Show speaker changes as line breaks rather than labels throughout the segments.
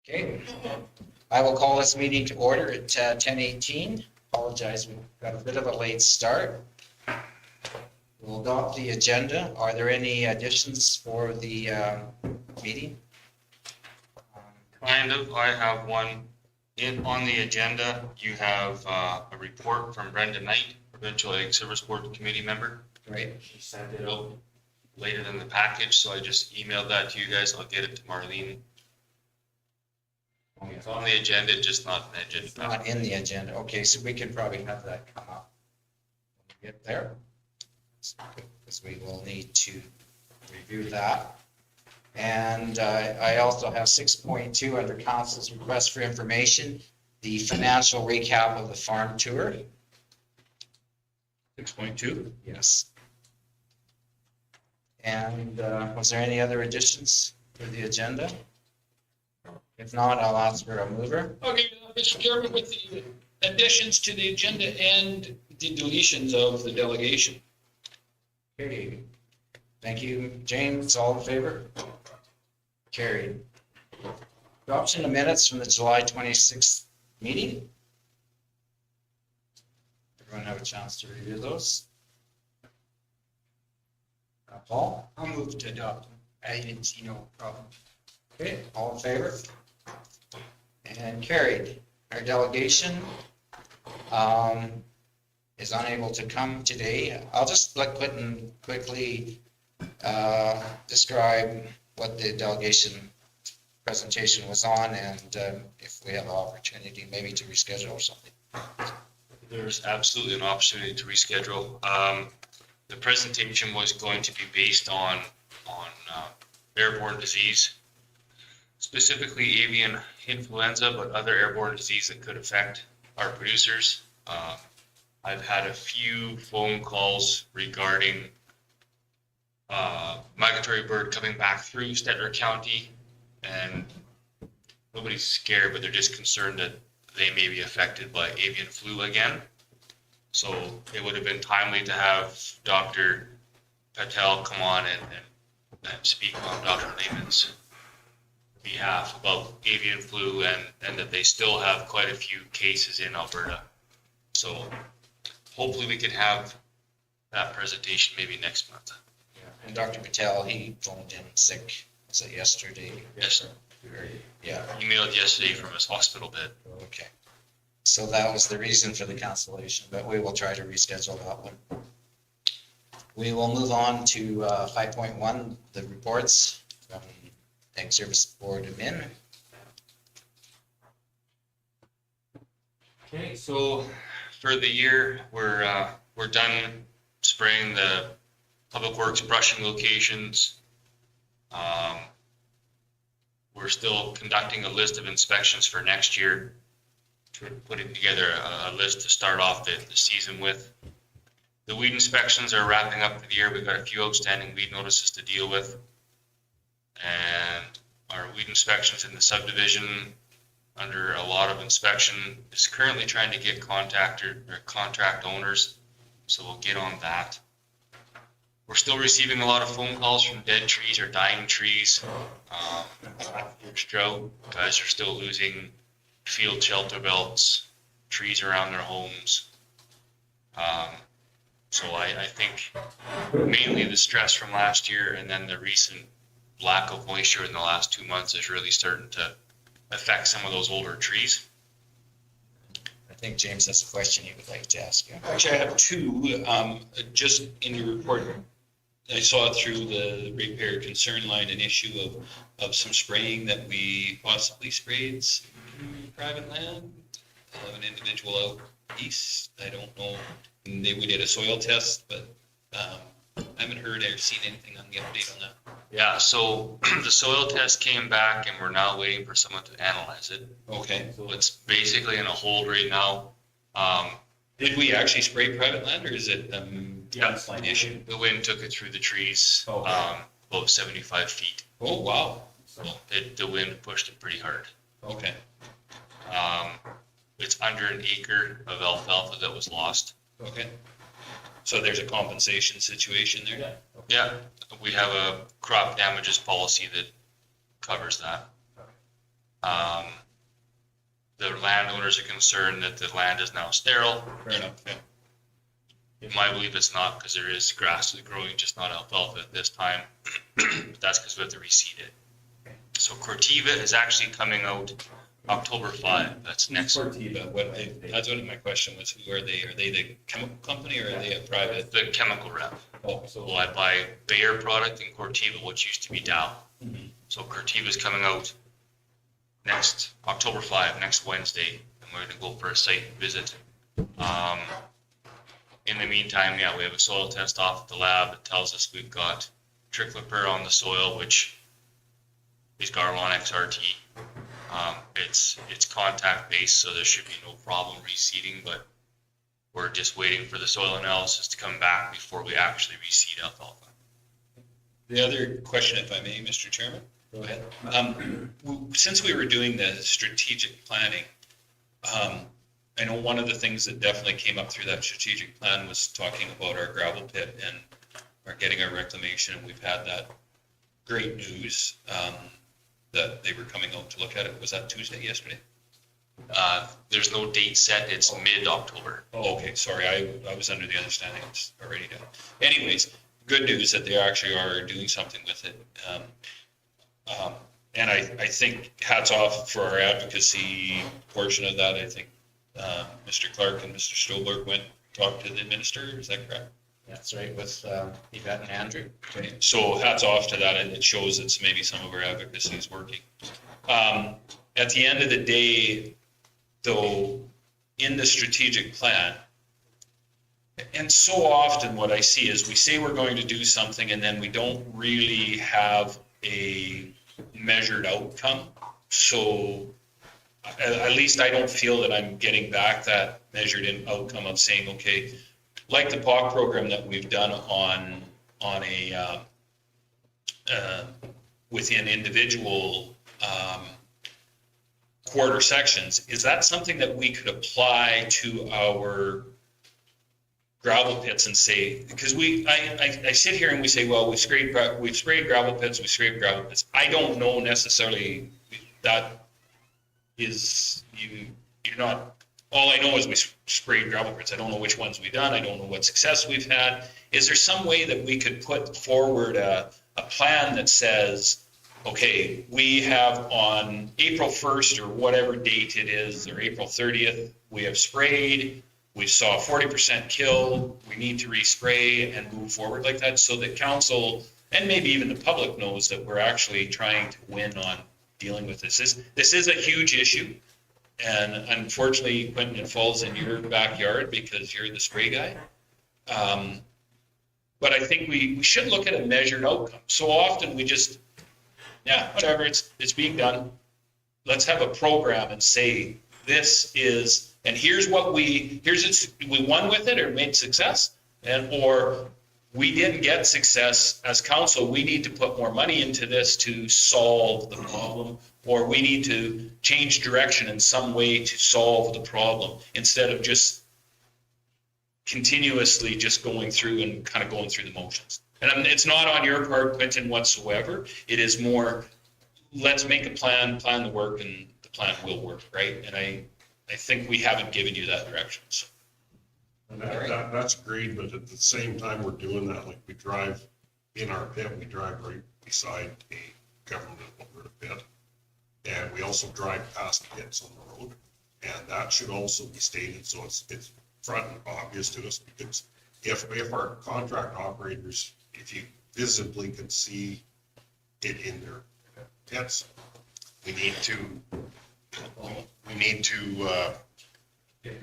Okay, I will call this meeting to order at 10:18. Apologize, we've got a bit of a late start. We'll adopt the agenda. Are there any additions for the meeting?
Kind of. I have one on the agenda. You have a report from Brenda Knight, Provincial Ag Service Board Committee member.
Right.
She sent it out later than the package, so I just emailed that to you guys. I'll get it to Marlene. It's on the agenda, just not an agenda.
It's not in the agenda. Okay, so we can probably have that come up when we get there, because we will need to review that. And I also have 6.2 under council's request for information, the financial recap of the farm tour.
6.2?
Yes. And was there any other additions to the agenda? If not, I'll ask for a mover.
Okay, Mr. Chairman, with the additions to the agenda and the deletions of the delegation.
Okay. Thank you, James. All in favor? Carried. Adoption of minutes from the July 26th meeting. Everyone have a chance to review those? Paul?
I'll move to adopt. I didn't see no problem.
Okay, all in favor? And carried. Our delegation is unable to come today. I'll just quickly describe what the delegation presentation was on, and if we have an opportunity maybe to reschedule or something.
There's absolutely an opportunity to reschedule. The presentation was going to be based on airborne disease, specifically avian influenza, but other airborne disease that could affect our producers. I've had a few phone calls regarding migratory bird coming back through Stettler County, and nobody's scared, but they're just concerned that they may be affected by avian flu again. So it would have been timely to have Dr. Patel come on and speak on Dr. Lehman's behalf about avian flu and that they still have quite a few cases in Alberta. So hopefully we can have that presentation maybe next month.
And Dr. Patel, he phoned in sick, was it yesterday?
Yes, sir.
Yeah.
Emailed yesterday from his hospital bed.
Okay. So that was the reason for the cancellation, but we will try to reschedule that one. We will move on to 5.1, the reports from Ag Service Board admin.
Okay, so for the year, we're done spraying the public works brushing locations. We're still conducting a list of inspections for next year, putting together a list to start off the season with. The weed inspections are wrapping up for the year. We've got a few outstanding weed notices to deal with. And our weed inspections in the subdivision under a lot of inspection is currently trying to get contract owners. So we'll get on that. We're still receiving a lot of phone calls from dead trees or dying trees. Drought, guys are still losing field shelter belts, trees around their homes. So I think mainly the stress from last year and then the recent lack of moisture in the last 2 months is really starting to affect some of those older trees.
I think James has a question he would like to ask you.
Actually, I have two. Just in your report, I saw through the repair concern line an issue of some spraying that we possibly sprayed some private land of an individual out east. I don't know. And we did a soil test, but I haven't heard or seen anything on the update on that.
Yeah, so the soil test came back and we're now waiting for someone to analyze it.
Okay.
So it's basically in a hold right now.
Did we actually spray private land, or is it an issue?
The wind took it through the trees,
Okay.
about 75 feet.
Oh, wow.
So the wind pushed it pretty hard.
Okay.
It's under an acre of alfalfa that was lost.
Okay. So there's a compensation situation there?
Yeah, we have a crop damages policy that covers that. The landowners are concerned that the land is now sterile.
Fair enough, yeah.
In my belief, it's not, because there is grass growing, just not alfalfa at this time. But that's because we have to reseed it. So Corteva is actually coming out October 5. That's next.
Corteva, that's what my question was. Who are they? Are they the chemical company or are they a private?
The chemical rep.
Oh,
So I buy Bayer product and Corteva, which used to be Dow.
Mhm.
So Corteva is coming out next October 5, next Wednesday, and we're gonna go for a site visit. In the meantime, yeah, we have a soil test off at the lab that tells us we've got tricloper on the soil, which is Garlon XRT. It's contact based, so there should be no problem reseeding, but we're just waiting for the soil analysis to come back before we actually reseed alfalfa.
The other question, if I may, Mr. Chairman? Go ahead. Since we were doing the strategic planning, I know one of the things that definitely came up through that strategic plan was talking about our gravel pit and our getting our reclamation, and we've had that great news that they were coming out to look at it. Was that Tuesday, yesterday?
There's no date set, it's mid-October.
Oh, okay, sorry, I was under the understanding it's already done. Anyways, good news that they actually are doing something with it. And I think hats off for our advocacy portion of that. I think Mr. Clark and Mr. Stolberg went talk to the minister, is that correct?
That's right, with Yvette and Andrew.
Okay, so hats off to that, and it shows it's maybe some of our advocacy is working. At the end of the day, though, in the strategic plan, and so often what I see is we say we're going to do something and then we don't really have a measured outcome. So at least I don't feel that I'm getting back that measured in outcome of saying, okay, like the POC program that we've done on a within individual quarter sections, is that something that we could apply to our gravel pits and say, because I sit here and we say, well, we've sprayed gravel pits, we scraped gravel pits. I don't know necessarily that is, you're not, all I know is we sprayed gravel pits. I don't know which ones we've done. I don't know what success we've had. Is there some way that we could put forward a plan that says, okay, we have on April 1st or whatever date it is, or April 30th, we have sprayed, we saw 40% kill, we need to respray and move forward like that, so that council and maybe even the public knows that we're actually trying to win on dealing with this. This is a huge issue, and unfortunately, Quentin, it falls in your backyard because you're the spray guy. But I think we should look at a measured outcome. So often we just, yeah, whatever, it's being done. Let's have a program and say, this is, and here's what we won with it or made success, or we didn't get success as council. We need to put more money into this to solve the problem, or we need to change direction in some way to solve the problem instead of just continuously just going through and kind of going through the motions. And it's not on your part, Quentin, whatsoever. It is more, let's make a plan the work, and the plan will work, right? And I think we haven't given you that direction. So.
And that's great, but at the same time, we're doing that, like we drive in our pit, we drive right beside a government Alberta pit. And we also drive past pits on the road. And that should also be stated, so it's front and obvious to us, because if our contract operators, if you visibly can see it in their pits, we need to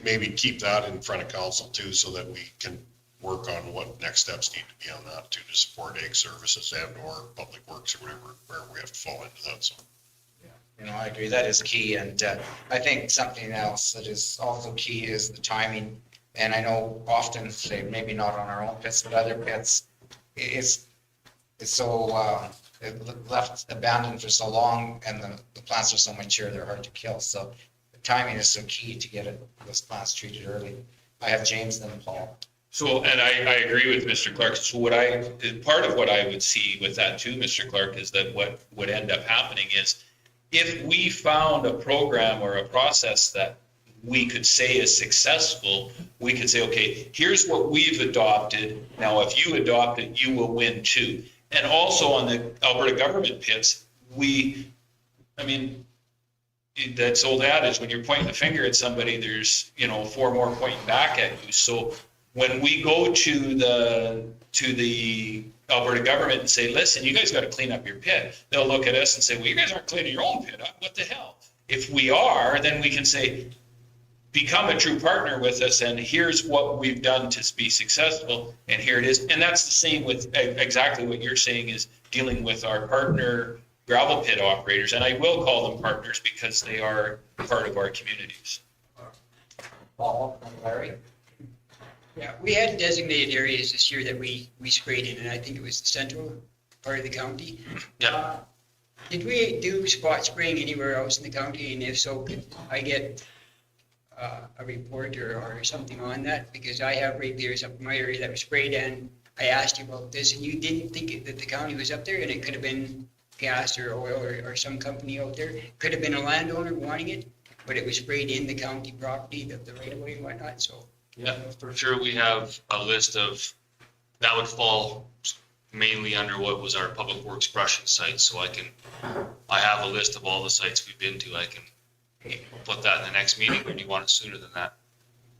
maybe keep that in front of council too, so that we can work on what next steps need to be on that too, to support ag services and or public works or whatever, where we have to fall into that. So.
You know, I agree, that is key. And I think something else that is also key is the timing. And I know often, say, maybe not on our own pits, but other pits, it's so left abandoned for so long, and the plants are so mature, they're hard to kill. So the timing is so key to get those plants treated early. I have James, then Paul.
So, and I agree with Mr. Clark. So part of what I would see with that too, Mr. Clark, is that what would end up happening is if we found a program or a process that we could say is successful, we could say, okay, here's what we've adopted. Now, if you adopt it, you will win too. And also on the Alberta government pits, I mean, that's old adage, when you're pointing the finger at somebody, there's, four more pointing back at you. So when we go to the Alberta government and say, listen, you guys got to clean up your pit, they'll look at us and say, well, you guys aren't cleaning your own pit up. What the hell? If we are, then we can say, become a true partner with us, and here's what we've done to be successful, and here it is. And that's the same with exactly what you're saying, is dealing with our partner gravel pit operators, and I will call them partners because they are part of our communities.
Paul and Larry?
Yeah, we had designated areas this year that we sprayed in, and I think it was the central part of the county.
Yeah.
Did we do spot spraying anywhere else in the county? And if so, could I get a report or something on that? Because I have rapiers up in my area that were sprayed, and I asked you about this, and you didn't think that the county was up there, and it could have been gas or oil or some company out there. Could have been a landowner wanting it, but it was sprayed in the county property, the right of way and whatnot, so.
Yeah, for sure, we have a list of, that would fall mainly under what was our public works brushing site, so I have a list of all the sites we've been to. I can put that in the next meeting, or do you want it sooner than that?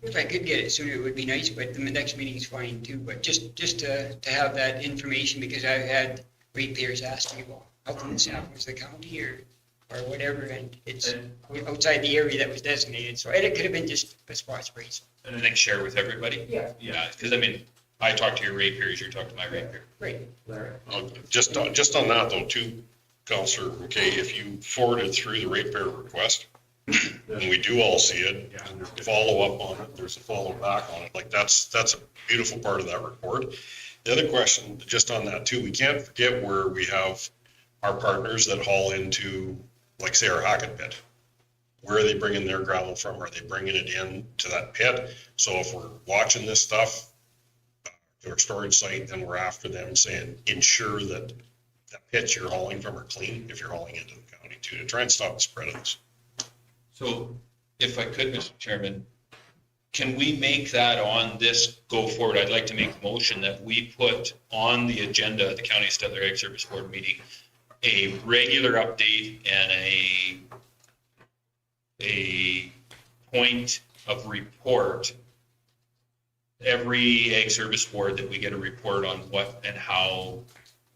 If I could get it sooner, it would be nice, but the next meeting is fine too. But just to have that information, because I've had ratepayers ask me, well, how come this happens, the county or whatever, and it's outside the area that was designated. So, and it could have been just a spot sprays.
And then share with everybody?
Yeah.
Yeah, because I talk to your ratepayers, you're talking to my ratepayer.
Right.
Larry?
Just on that though, too, Counselor, okay, if you forward it through the ratepayer request, and we do all see it, and there's a follow up on it, there's a follow back on it, like that's a beautiful part of that report. The other question, just on that too, we can't forget where we have our partners that haul into, like say, our Hackett pit. Where are they bringing their gravel from? Are they bringing it in to that pit? So if we're watching this stuff, their storage site, then we're after them saying, ensure that the pits you're hauling from are clean if you're hauling into the county too, to try and stop the spread of this.
So if I could, Mr. Chairman, can we make that on this go forward? I'd like to make a motion that we put on the agenda at the County Stellar Ag Service Board meeting a regular update and a point of report. Every Ag Service Board that we get a report on what and how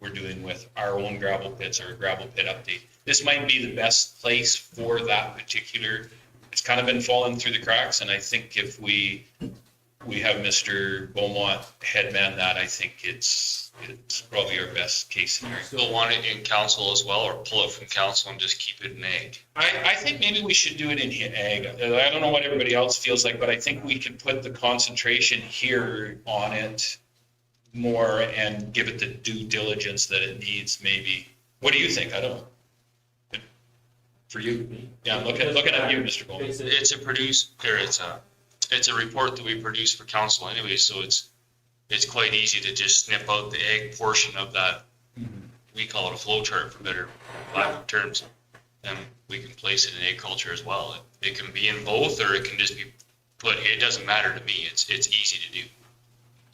we're doing with our own gravel pits or a gravel pit update. This might be the best place for that particular, it's kind of been falling through the cracks, and I think if we have Mr. Beaumont headman that, I think it's probably our best case scenario.
Still want it in council as well, or pull it from council and just keep it in ag?
I think maybe we should do it in ag. I don't know what everybody else feels like, but I think we can put the concentration here on it more and give it the due diligence that it needs maybe. What do you think? I don't know. For you? Yeah, I'm looking at you, Mr. Bowman.
It's a report that we produce for council anyway, so it's quite easy to just snip out the ag portion of that. We call it a flow chart for better lack of terms, and we can place it in agriculture as well. It can be in both, or it can just be put, it doesn't matter to me, it's easy to do.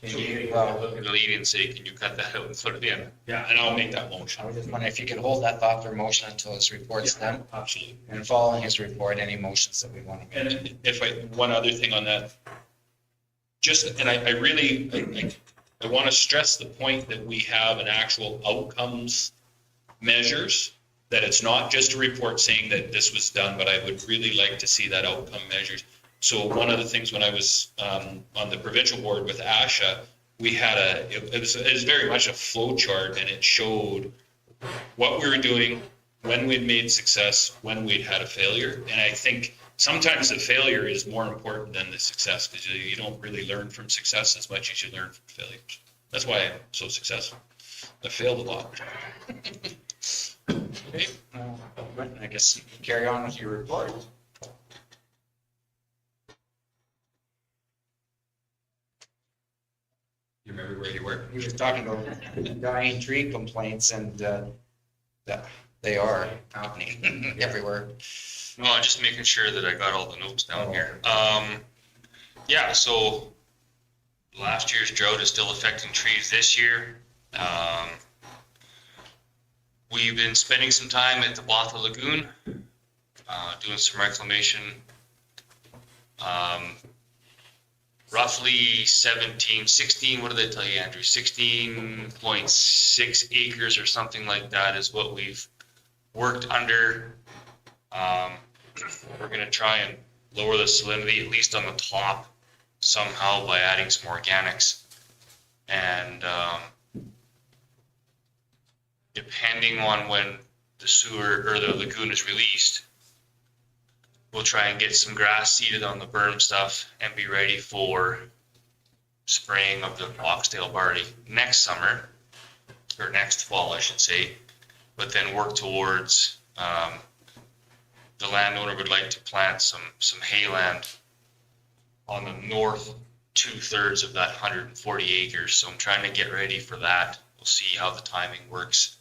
Can you,
Look at the lead and say, can you cut that out and put it in?
Yeah, and I'll make that motion.
I was just wondering if you could hold that thought for motion until his report's done,
Absolutely.
and following his report, any motions that we want to make.
And if one other thing on that, I really want to stress the point that we have an actual outcomes measures, that it's not just a report saying that this was done, but I would really like to see that outcome measures. So one of the things when I was on the provincial board with ASHA, we had it was very much a flow chart, and it showed what we were doing, when we'd made success, when we'd had a failure. And I think sometimes the failure is more important than the success, because you don't really learn from success as much as you learn from failures. That's why I'm so successful. I failed a lot.
Okay, I guess you can carry on with your report.
You remember where you were?
He was talking about dying tree complaints, and They are happening everywhere.
No, I'm just making sure that I got all the notes down here. Yeah, so last year's drought is still affecting trees this year. We've been spending some time at the Botha Lagoon, doing some reclamation. Roughly 16, what did they tell you, Andrew? 16.6 acres or something like that is what we've worked under. We're gonna try and lower the salinity, at least on the top, somehow by adding some organics. And depending on when the sewer or the lagoon is released, we'll try and get some grass seeded on the berm stuff and be ready for spraying of the foxtail barley next summer, or next fall, I should say, but then work towards, the landowner would like to plant some hayland on the north 2/3 of that 140 acres. So I'm trying to get ready for that. We'll see how the timing works.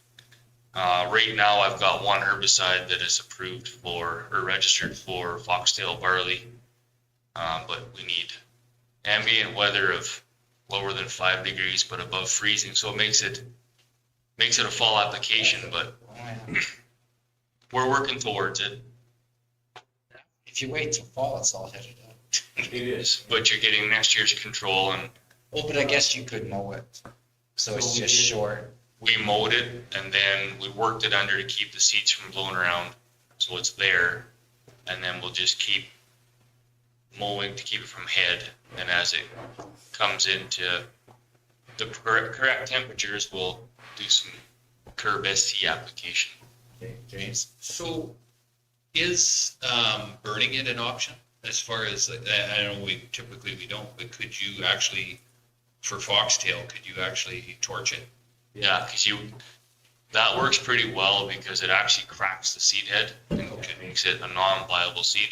Right now I've got one herbicide that is approved for, or registered for foxtail barley. But we need ambient weather of lower than 5 degrees, but above freezing. So it makes it a fall application, but we're working towards it.
If you wait till fall, it's all headed up.
It is, but you're getting next year's control, and
Well, but I guess you could mow it. So it's just short.
we mowed it and then we worked it under to keep the seeds from blowing around. So it's there, and then we'll just keep mowing to keep it from head. And as it comes into the correct temperatures, we'll do some curb SC application.
Okay, James?
So is burning it an option as far as, I know we don't, but could you actually, for foxtail, could you actually torch it?
Yeah, because that works pretty well because it actually cracks the seed head and makes it a non-viable seed.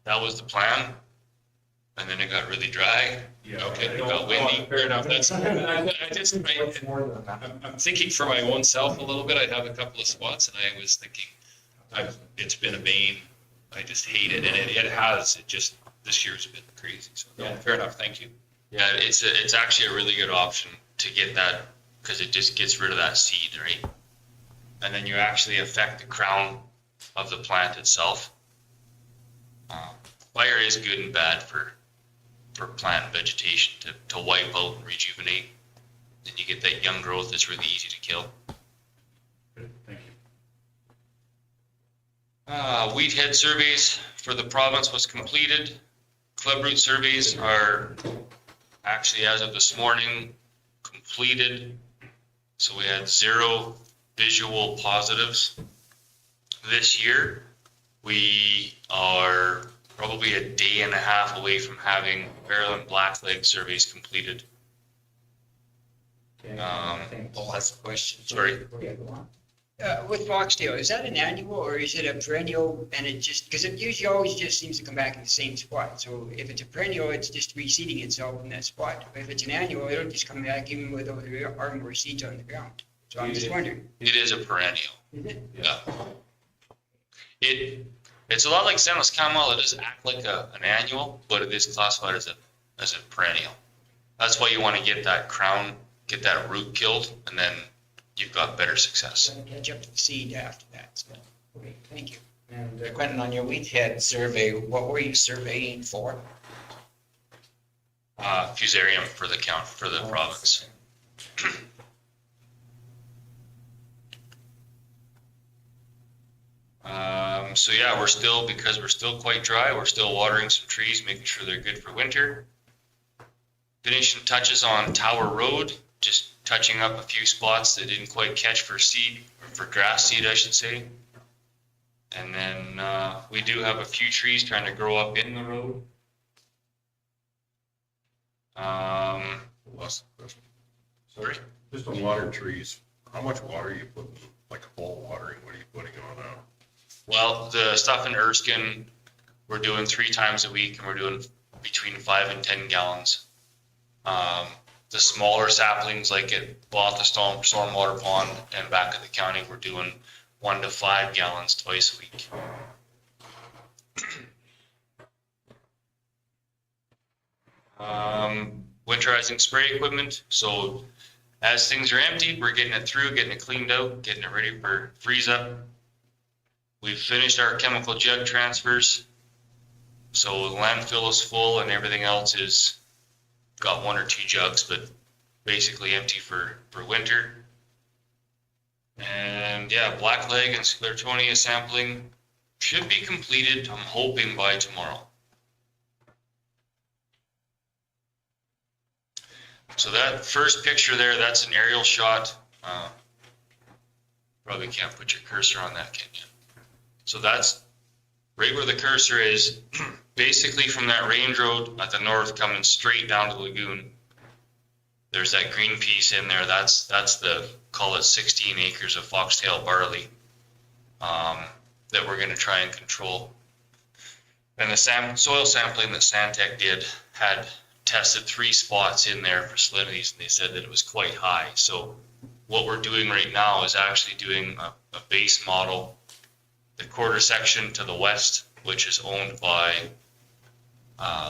That was the plan, and then it got really dry.
Yeah, okay.
It got windy.
Fair enough. That's, I'm thinking for my own self a little bit. I have a couple of spots, and I was thinking, it's been a bane. I just hate it, and it has. It just, this year's been crazy. So no, fair enough. Thank you.
Yeah, it's actually a really good option to get that, because it just gets rid of that seed, right? And then you actually affect the crown of the plant itself. Fire is good and bad for plant vegetation to wipe out and rejuvenate. Then you get that young growth that's really easy to kill.
Good, thank you.
Weed head surveys for the province was completed. Club root surveys are actually, as of this morning, completed. So we had 0 visual positives. This year, we are probably a day and a half away from having barrel and blackleg surveys completed.
Okay, I think Paul has a question.
Sorry.
Yeah, go on.
With foxtail, is that an annual or is it a perennial? And it just, because it usually always just seems to come back in the same spot. So if it's a perennial, it's just reseeding itself in that spot. But if it's an annual, it'll just come back even with there are more seeds on the ground. So I'm just wondering.
It is a perennial.
Is it?
Yeah. It's a lot like San Luis Camel. It does act like an annual, but it is classified as a perennial. That's why you want to get that crown, get that root killed, and then you've got better success.
Then catch up to the seed after that. So, okay, thank you.
And Quentin, on your wheat head survey, what were you surveying for?
Fusarium for the province. So yeah, because we're still quite dry, we're still watering some trees, making sure they're good for winter. Finishing touches on Tower Road, just touching up a few spots that didn't quite catch for seed, or for grass seed, I should say. And then we do have a few trees trying to grow up in the road.
Last question.
Sorry?
Just on water trees, how much water are you putting, like fall watering, what are you putting on now?
Well, the stuff in Erskine, we're doing 3 times a week, and we're doing between 5 and 10 gallons. the smaller saplings, like at both the stormwater pond and back at the county, we're doing 1 to 5 gallons twice a week. Winterizing spray equipment. So as things are emptied, we're getting it through, getting it cleaned out, getting it ready for freeze up. We've finished our chemical jug transfers. So the landfill is full and everything else is got 1 or 2 jugs, but basically empty for winter. And yeah, blackleg and sclerotonia sampling should be completed, I'm hoping, by tomorrow. So that first picture there, that's an aerial shot. Probably can't put your cursor on that, can you? So that's right where the cursor is, basically from that range road at the north coming straight down to the lagoon. There's that green piece in there. That's the, call it 16 acres of foxtail barley that we're going to try and control. And the soil sampling that Santec did had tested 3 spots in there for salinities, and they said that it was quite high. So what we're doing right now is actually doing a base model, the quarter section to the west, which is owned by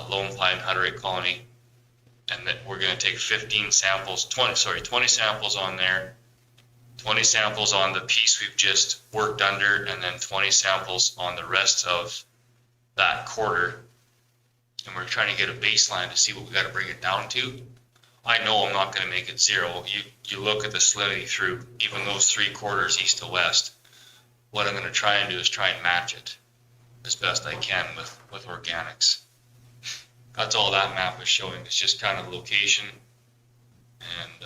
Lone Pine Hutterite Colony, and that we're going to take 20 samples on there, 20 samples on the piece we've just worked under, and then 20 samples on the rest of that quarter. And we're trying to get a baseline to see what we got to bring it down to. I know I'm not going to make it 0. You look at the salinity through even those 3 quarters east to west. What I'm going to try and do is try and match it as best I can with organics. That's all that map is showing. It's just kind of location. And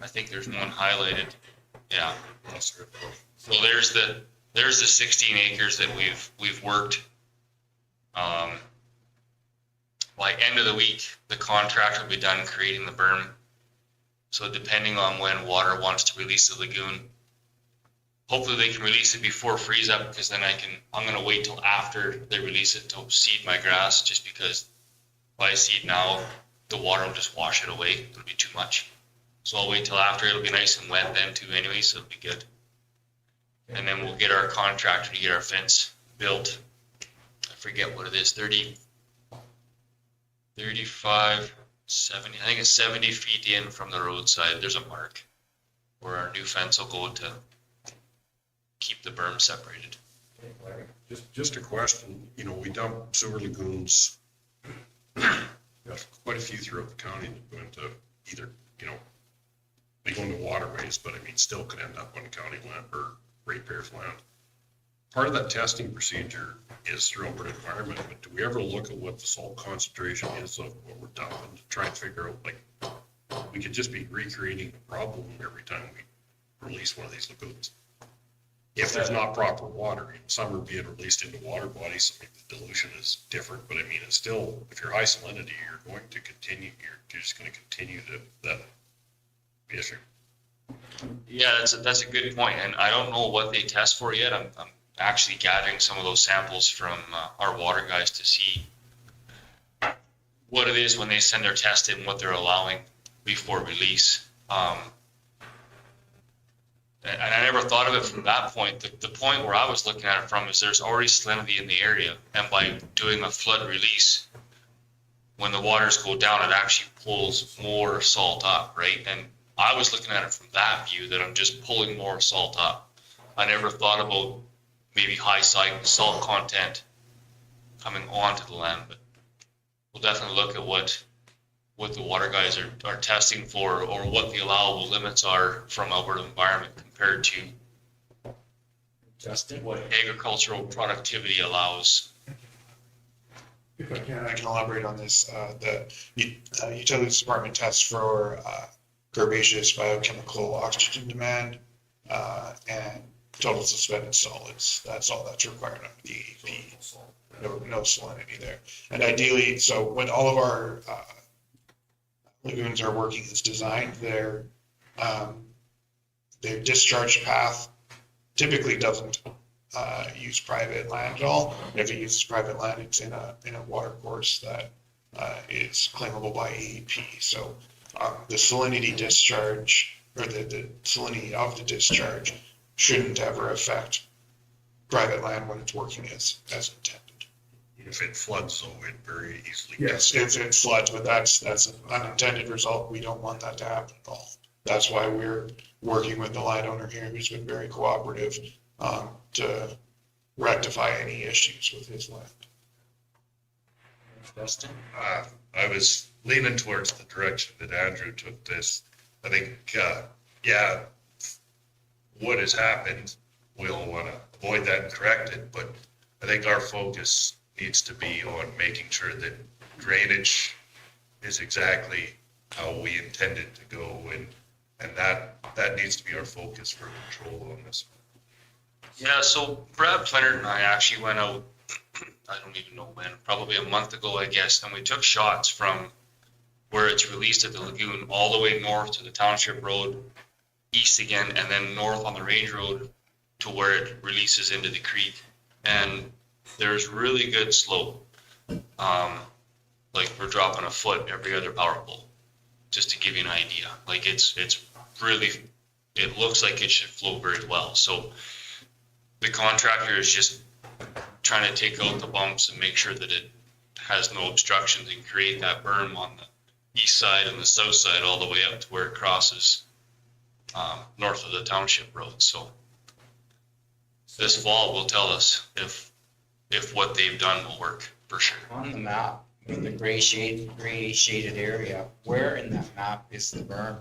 I think there's one highlighted. Yeah. So there's the 16 acres that we've worked. By end of the week, the contract will be done creating the berm. So depending on when water wants to release the lagoon, hopefully they can release it before freeze up, because then I'm going to wait till after they release it to seed my grass, just because if I seed now, the water will just wash it away. It'll be too much. So I'll wait till after. It'll be nice and wet then too anyway, so it'll be good. And then we'll get our contractor to get our fence built. I forget what it is, 35, 70, I think it's 70 feet in from the roadside. There's a mark where our new fence will go to keep the berm separated.
Just a question, we dump sewer lagoons, got quite a few throughout the county that go into either, they go into waterways, but still could end up on county land or ratepayers' land. Part of that testing procedure is through Alberta Environment, but do we ever look at what the salt concentration is of what we're dumping to try and figure out, we could just be recreating the problem every time we release one of these lagoons? If there's not proper water, some are being released into water bodies, so maybe the dilution is different, but it's still, if you're high salinity, you're going to continue, you're just going to continue that issue.
Yeah, that's a good point, and I don't know what they test for yet. I'm actually gathering some of those samples from our water guys to see what it is when they send their test in, what they're allowing before release. And I never thought of it from that point. The point where I was looking at it from is there's already salinity in the area, and by doing a flood release, when the waters go down, it actually pulls more salt up, right? And I was looking at it from that view, that I'm just pulling more salt up. I never thought about maybe high salt content coming onto the land, but we'll definitely look at what the water guys are testing for, or what the allowable limits are from Alberta Environment compared to
Justin?
what agricultural productivity allows.
If I can elaborate on this. The Utilities Department tests for herbaceous biochemical oxygen demand and total suspended solids. That's all that's required under the AEP. No salinity there. And ideally, so when all of our lagoons are working as designed, their discharge path typically doesn't use private land at all. If it uses private land, it's in a water course that is claimable by AEP. So the salinity discharge or the salinity of the discharge shouldn't ever affect private land when it's working as intended.
If it floods, though, it very easily.
Yes, if it floods, but that's an unintended result. We don't want that to happen at all. That's why we're working with the landowner here, who's been very cooperative, to rectify any issues with his land.
Justin?
I was leaning towards the direction that Andrew took this. I think, yeah, what has happened, we'll want to avoid that and correct it, but I think our focus needs to be on making sure that drainage is exactly how we intended to go, and that needs to be our focus for control on this.
Yeah, so Brad Plenard and I actually went out, I don't even know when, probably a month ago, I guess, and we took shots from where it's released at the lagoon all the way north to the township road, east again, and then north on the range road to where it releases into the creek. And there's really good slope. Like we're dropping a foot every other power pole, just to give you an idea. Like it's really, it looks like it should flow very well. So the contractor is just trying to take out the bumps and make sure that it has no obstructions and create that berm on the east side and the south side all the way up to where it crosses north of the township road. So this fall will tell us if what they've done will work for sure.
On the map, with the gray shaded area, where in that map is the berm?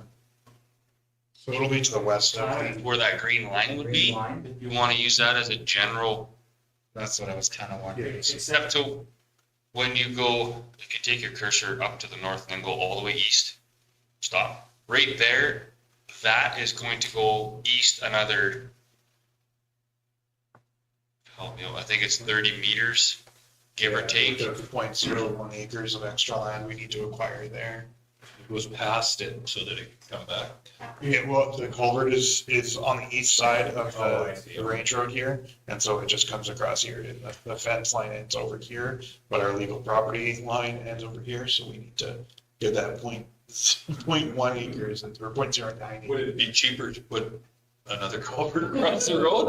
So it'll be to the west of it.
Where that green line would be, you want to use that as a general,
That's what I was kind of wondering.
except to when you go, if you take your cursor up to the north and then go all the way east, stop. Right there, that is going to go east another, help me out, I think it's 30 meters, give or take.
0.01 acres of extra land we need to acquire there.
It goes past it so that it can come back.
Yeah, well, the culvert is on the east side of
Oh, I see.
the range road here, and so it just comes across here. And the fence line ends over here, but our legal property line ends over here, so we need to get that 0.1 acres or 0.09
Would
acres.
it be cheaper to put another culvert across the road?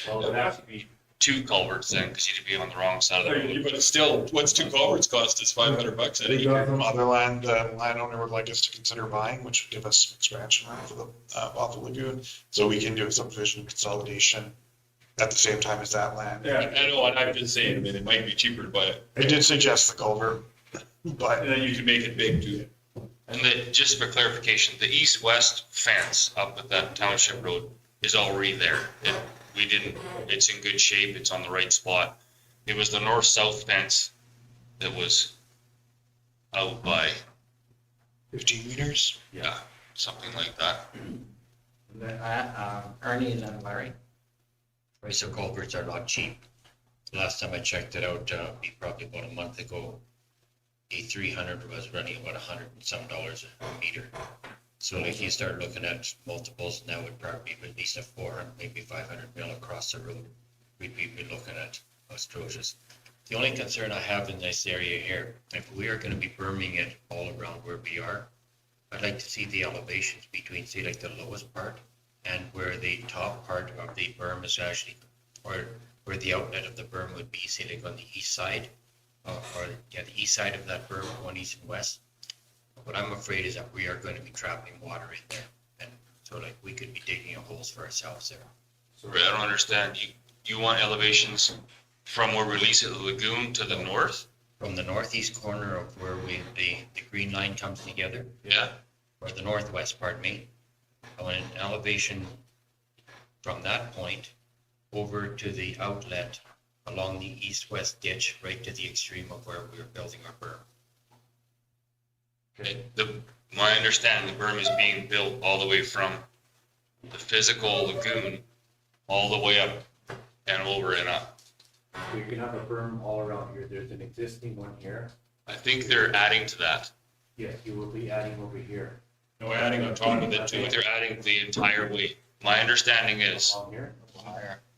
Well, it has to be,
Two culverts then, because you'd be on the wrong side of the road.
But still, what's two culverts cost us? $500 an acre.
From other land, landowner would like us to consider buying, which would give us some expansion off the lagoon, so we can do a subdivision consolidation at the same time as that land.
yeah,
I know what I've been saying, I mean, it might be cheaper to buy it,
I did suggest the culvert, but
and then you can make it big too.
And just for clarification, the east-west fence up at that township road is already there. It's in good shape, it's on the right spot. It was the north-south fence that was out by,
15 meters.
yeah, something like that.
And then, Ernie and then Larry?
Price of culverts are not cheap. Last time I checked it out, probably about a month ago, a 300 was running about $100 and some a meter. So if you start looking at multiples, now would probably be at least a 400, maybe 500 mil across the road. We'd be looking at atrocious. The only concern I have in this area here, if we are going to be berming it all around where we are, I'd like to see the elevations between, say, like the lowest part and where the top part of the berm is actually, or where the outlet of the berm would be, say, like on the east side, the east side of that berm going east and west. What I'm afraid is that we are going to be trapping water in there, and so like we could be digging holes for ourselves there.
I don't understand. You want elevations from where we release it to the lagoon to the north?
From the northeast corner of where the green line comes together,
Yeah.
or the northwest, pardon me, I want an elevation from that point over to the outlet along the east-west ditch, right to the extreme of where we're building our berm.
Okay. My understanding, the berm is being built all the way from the physical lagoon all the way up and over and up.
we can have a berm all around here. There's an existing one here.
I think they're adding to that.
Yes, you will be adding over here.
No, we're adding on top of it
But
too.
they're adding the entire way. My understanding is
Along here.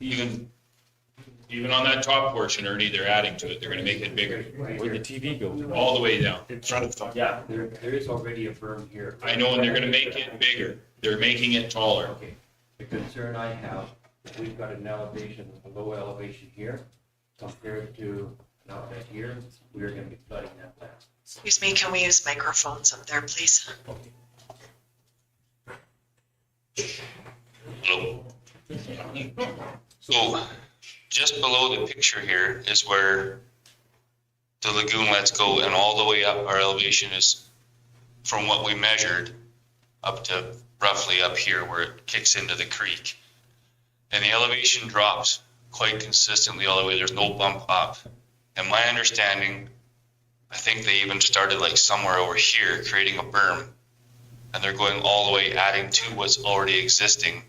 even
Even on that top portion, Ernie, they're adding to it. They're gonna make it bigger,
Where the TV goes.
all the way down.
In front of the.
Yeah, there is already a berm here.
I know, and they're gonna make it bigger. They're making it taller.
Okay, the concern I have, we've got an elevation, a low elevation here, compared to an outlet here, we're gonna be flooding that land.
Excuse me, can we use microphones up there, please?
Hello. So just below the picture here is where the lagoon lets go, and all the way up our elevation is from what we measured up to roughly up here where it kicks into the creek. And the elevation drops quite consistently all the way. There's no bump up. And my understanding, I think they even started like somewhere over here creating a berm, and they're going all the way, adding to what's already existing,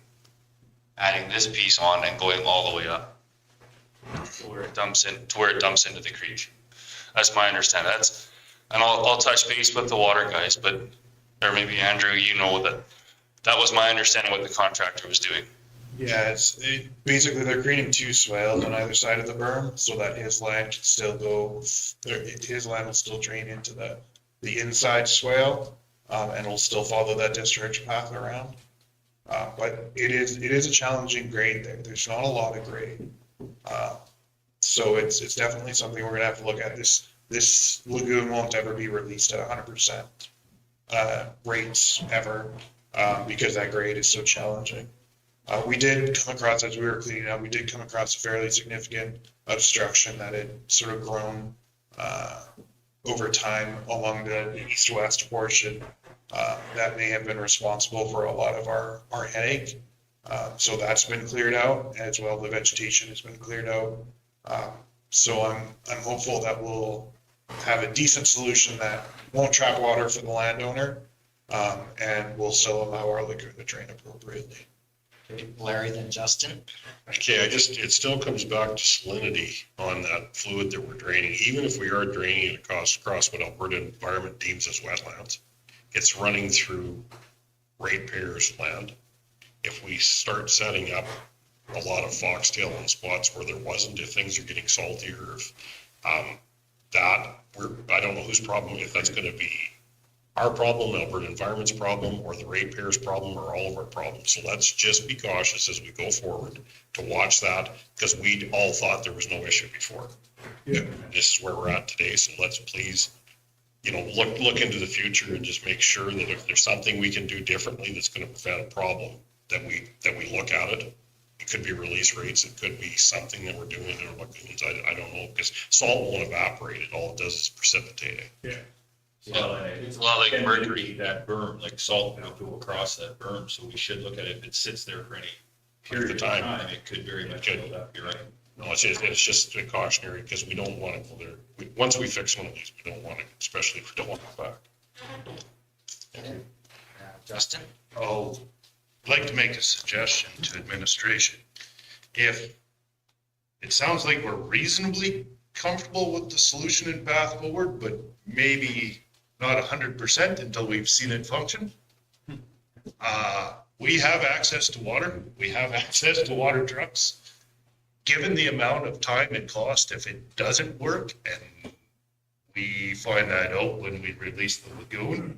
adding this piece on and going all the way up to where it dumps into the creek. That's my understanding. And I'll touch base with the water guys, but, or maybe Andrew, you know that was my understanding what the contractor was doing.
Yeah, basically they're creating two swales on either side of the berm so that his land can still go, his land will still drain into the inside swale, and will still follow that discharge path around. But it is a challenging grade there. There's not a lot of grade. So it's definitely something we're gonna have to look at. This lagoon won't ever be released at 100% rates ever, because that grade is so challenging. We did come across, as we were cleaning up, we did come across a fairly significant obstruction that had sort of grown over time along the east-west portion. That may have been responsible for a lot of our headache. So that's been cleared out, as well the vegetation has been cleared out. So I'm hopeful that we'll have a decent solution that won't trap water for the landowner, and will still allow our lagoon to drain appropriately.
Larry, then Justin.
Okay, it still comes back to salinity on that fluid that we're draining. Even if we are draining it across what Alberta Environment deems as wetlands, it's running through ratepayers' land. If we start setting up a lot of foxtail in spots where there wasn't, if things are getting saltier, I don't know whose problem, if that's gonna be our problem, Alberta Environment's problem, or the ratepayers' problem, or all of our problems. So let's just be cautious as we go forward to watch that, because we all thought there was no issue before. Yeah. This is where we're at today, so let's please, look into the future and just make sure that if there's something we can do differently that's gonna prevent a problem, that we look at it. It could be release rates, it could be something that we're doing in our lagoons, I don't know, because salt won't evaporate, it all it does is precipitate it.
Yeah.
Yeah, it's a lot like mercury.
That berm, like salt will go across that berm, so we should look at it. If it sits there for any period of time, it could very much build up, you're right.
No, it's just a cautionary, because we don't want to go there. Once we fix one of these, we don't want to, especially if we don't want it back.
Justin?
Oh, I'd like to make a suggestion to administration. If it sounds like we're reasonably comfortable with the solution and path forward, but maybe not 100% until we've seen it function. We have access to water. We have access to water trucks. Given the amount of time and cost, if it doesn't work, and we find that out when we release the lagoon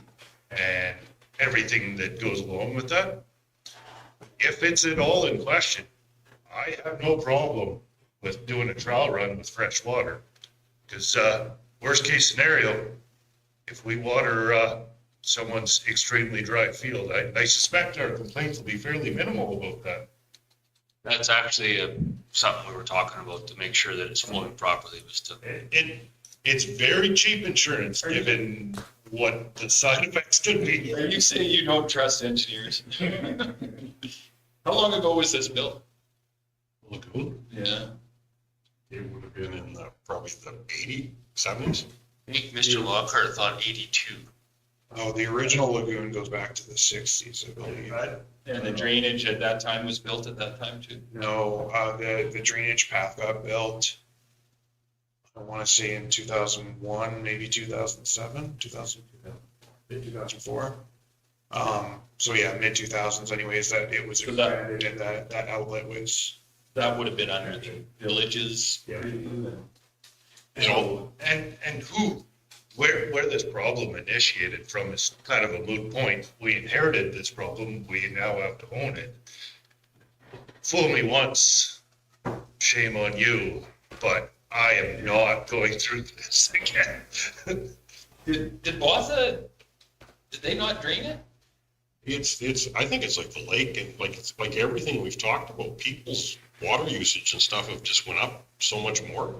and everything that goes along with that, if it's at all in question, I have no problem with doing a trial run with fresh water. Because worst case scenario, if we water someone's extremely dry field, I suspect our complaints will be fairly minimal about that.
That's actually something we were talking about to make sure that it's flowing properly.
It's very cheap insurance given what the side effects could be.
Are you saying you don't trust engineers? How long ago was this built?
Lagoon,
Yeah.
it would have been in probably the 80s, 70s.
I think Mr. Lockhart thought 82.
Oh, the original lagoon goes back to the 60s, I believe.
And the drainage at that time was built at that time too?
No, the drainage path got built, I want to say in 2001, maybe 2007, 2004. So yeah, mid 2000s anyways, that it was expanded and that outlet was
that would have been under the village's
Yeah.
review.
You know, and where this problem initiated from is kind of a moot point. We inherited this problem, we now have to own it. Fool me once, shame on you, but I am not going through this again.
Did Botha, did they not drain it?
I think it's like the lake and it's like everything we've talked about, people's water usage and stuff have just went up so much more.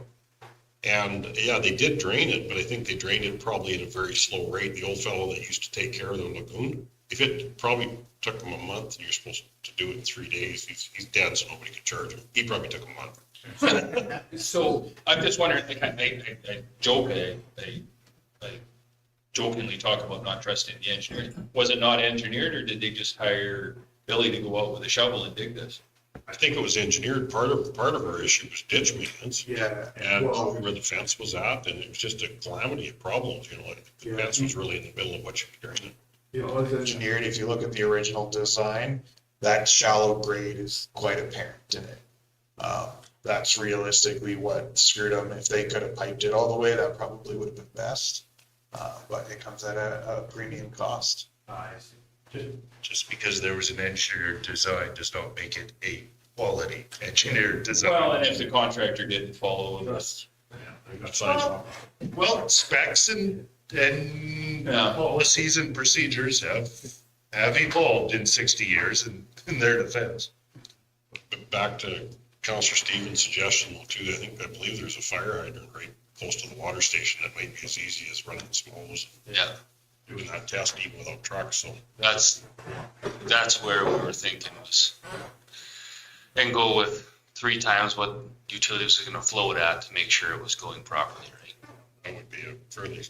And yeah, they did drain it, but I think they drained it probably at a very slow rate. The old fellow that used to take care of the lagoon, if it probably took him a month, and you're supposed to do it in 3 days, he's dead, so nobody could charge him. He probably took a month.
So I'm just wondering, like, I joke, I jokingly talk about not trusting the engineer. Was it not engineered, or did they just hire Billy to go out with a shovel and dig this?
I think it was engineered. Part of our issue was ditch maintenance.
Yeah.
And where the fence was at, and it was just a calamity of problems, like the fence was really in the middle of what you were doing.
Engineered, if you look at the original design, that shallow grade is quite apparent in it. That's realistically what screwed them. If they could have piped it all the way, that probably would have been best. But it comes at a premium cost.
I see.
Just because there was an engineered design does not make it a quality engineered design.
Well, and if the contractor didn't follow this.
Well, specs and
Yeah.
policies and procedures have evolved in 60 years in their defense.
But back to Councillor Stevens' suggestion though too, I believe there's a fire hydrant right close to the water station that might be as easy as running some hose,
Yeah,
doing that test even without trucks, so.
that's where we were thinking was, and go with 3 times what utilities are gonna flow it at to make sure it was going properly, right?
That would be a fairly,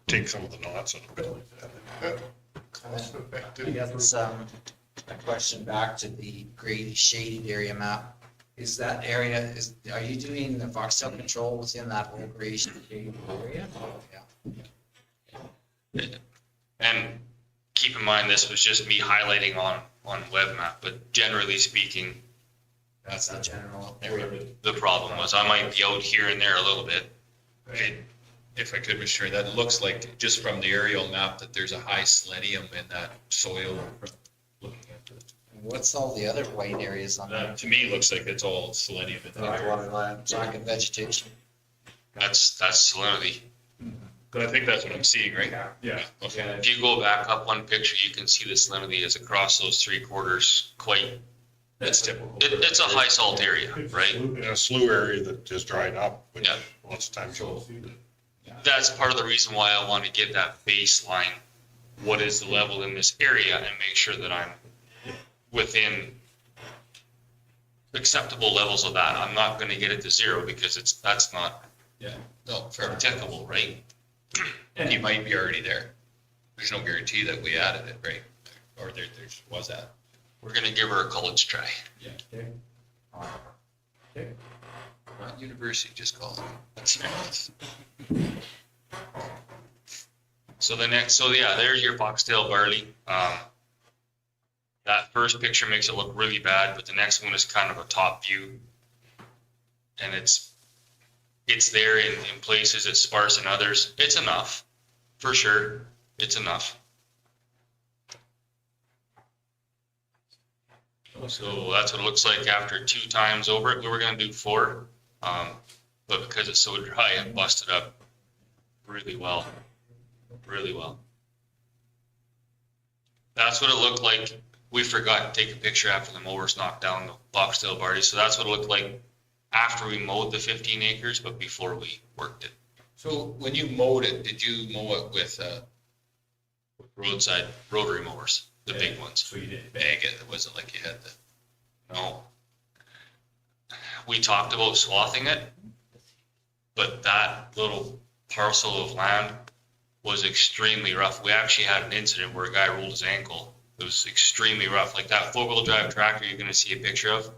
take some of the knots out of it.
I guess, a question back to the gray shaded area map. Is that area, are you doing the voxel control within that whole gray shaded area? Yeah.
And keep in mind, this was just me highlighting on web map, but generally speaking,
That's the general area.
the problem was I might be out here and there a little bit.
If I could, Mr. Chair, that looks like, just from the aerial map, that there's a high selenium in that soil. Looking at it.
What's all the other white areas on
That,
that?
to me, looks like it's all selenium in that.
Waterland.
Lack of vegetation.
That's salinity.
But I think that's what I'm seeing, right?
Yeah.
Okay.
If you go back up one picture, you can see the salinity is across those 3/4 quite,
That's typical.
it's a high salt area, right?
In a slough area that just dried up, which
Yeah.
lots of times you'll
That's part of the reason why I want to get that baseline. What is the level in this area and make sure that I'm within acceptable levels of that. I'm not going to get it to 0 because that's not
Yeah, no, fair.
protectable, right?
And you might be already there. There's no guarantee that we added it, right? Or there was that.
We're going to give her a college try.
Yeah.
Okay.
Not university, just call it.
That's right. So there's your foxtail barley. That first picture makes it look really bad, but the next one is kind of a top view. And it's there in places, it's sparse in others. It's enough, for sure. It's enough. So that's what it looks like after 2 times over it. We were gonna do 4, but because it's so dry, it busted up really well, really well. That's what it looked like. We forgot to take a picture after the mowers knocked down the boxtail barley. So that's what it looked like after we mowed the 15 acres, but before we worked it.
So when you mowed it, did you mow it with
Roadside rotary mowers, the big ones.
so you didn't bag it? It wasn't like you had the.
No. We talked about swathing it, but that little parcel of land was extremely rough. We actually had an incident where a guy rolled his ankle. It was extremely rough. Like that 4-wheel drive tractor you're going to see a picture of,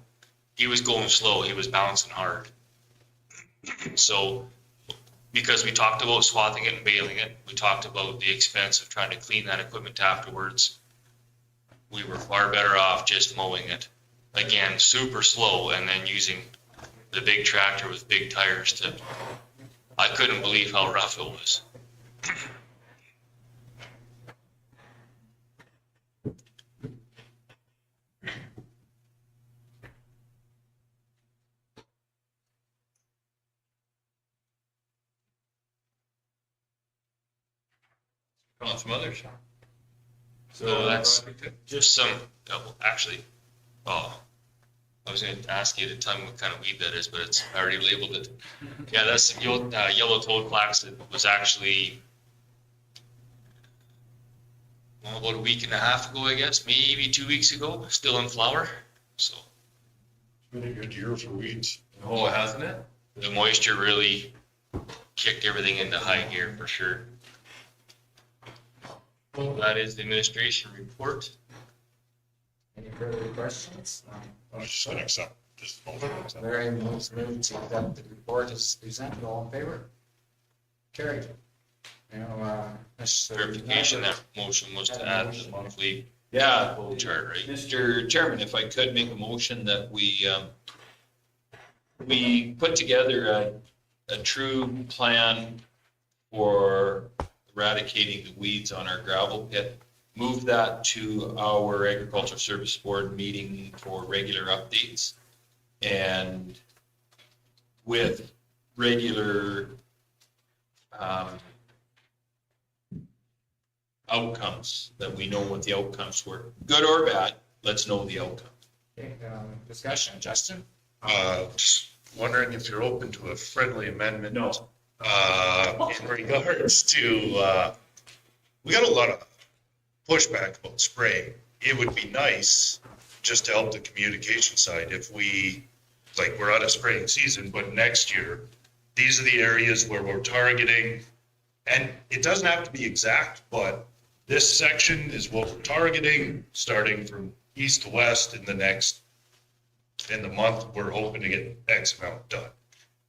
he was going slow. He was bouncing hard. So because we talked about swathing it and baling it, we talked about the expense of trying to clean that equipment afterwards. We were far better off just mowing it. again, super slow, and then using the big tractor with big tires to, I couldn't believe how rough it was.
On some others.
So that's just some, actually, oh, I was gonna ask you to tell me what kind of weed that is, but it's, I already labeled it. Yeah, that's yellow toad flax that was actually, well, about a week and a half ago, I guess, maybe 2 weeks ago, still in flower, so.
Been a good year for weeds.
Oh, hasn't it?
The moisture really kicked everything into high gear for sure. That is the administration report.
Any further questions?
I was just gonna accept this motion.
Larry moves to accept the report as presented. All in favor? Carried. Now, Mr.
Verification, that motion was to add the monthly
Yeah,
chart, right?
Mr. Chairman, if I could make a motion that we put together a true plan for eradicating the weeds on our gravel pit, move that to our Agricultural Service Board meeting for regular updates, and with regular outcomes, that we know what the outcomes were, good or bad, let's know the outcome.
Okay, discussion, Justin?
Just wondering if you're open to a friendly amendment.
No.
In regards to, we got a lot of pushback about spraying. It would be nice, just to help the communication side, if we, like, we're out of spraying season, but next year, these are the areas where we're targeting. And it doesn't have to be exact, but this section is what we're targeting, starting from east to west in the month, we're hoping to get X amount done.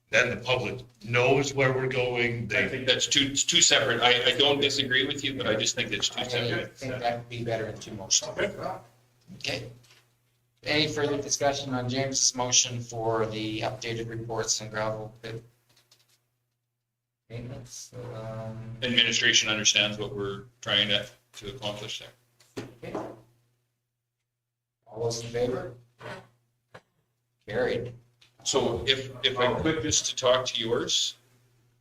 Then the public knows where we're going.
I think that's two separate, I don't disagree with you, but I just think it's two
I
separate.
think that would be better in two motions. Okay. Any further discussion on James's motion for the updated reports and gravel pit maintenance?
Administration understands what we're trying to accomplish there.
Okay. All those in favor? Carried.
So if I could, just to talk to yours,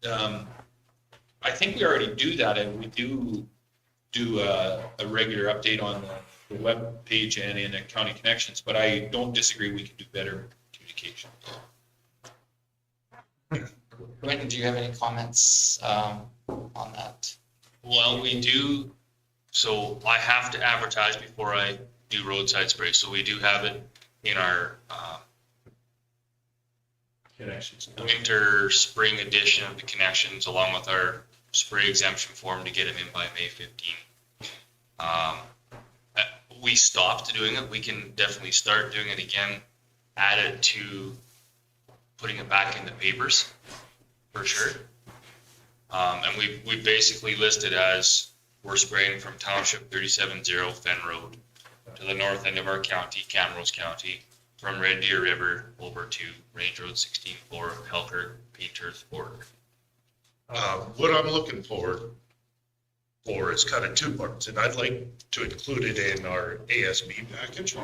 I think we already do that, and we do a regular update on the web page and in County Connections, but I don't disagree, we can do better communication.
Quentin, do you have any comments on that?
Well, we do, so I have to advertise before I do roadside spray, so we do have it in our
Connections.
winter, spring edition of the connections, along with our spray exemption form to get them in by May 15th. We stopped doing it. We can definitely start doing it again, add it to putting it back in the papers, for sure. And we basically listed as we're spraying from Township 37-0 Fen Road to the north end of our county, Camrose County, from Red Deer River over to Range Road 16 for Helker, Painter's Fork.
What I'm looking for is kind of two parts, and I'd like to include it in our ASB package.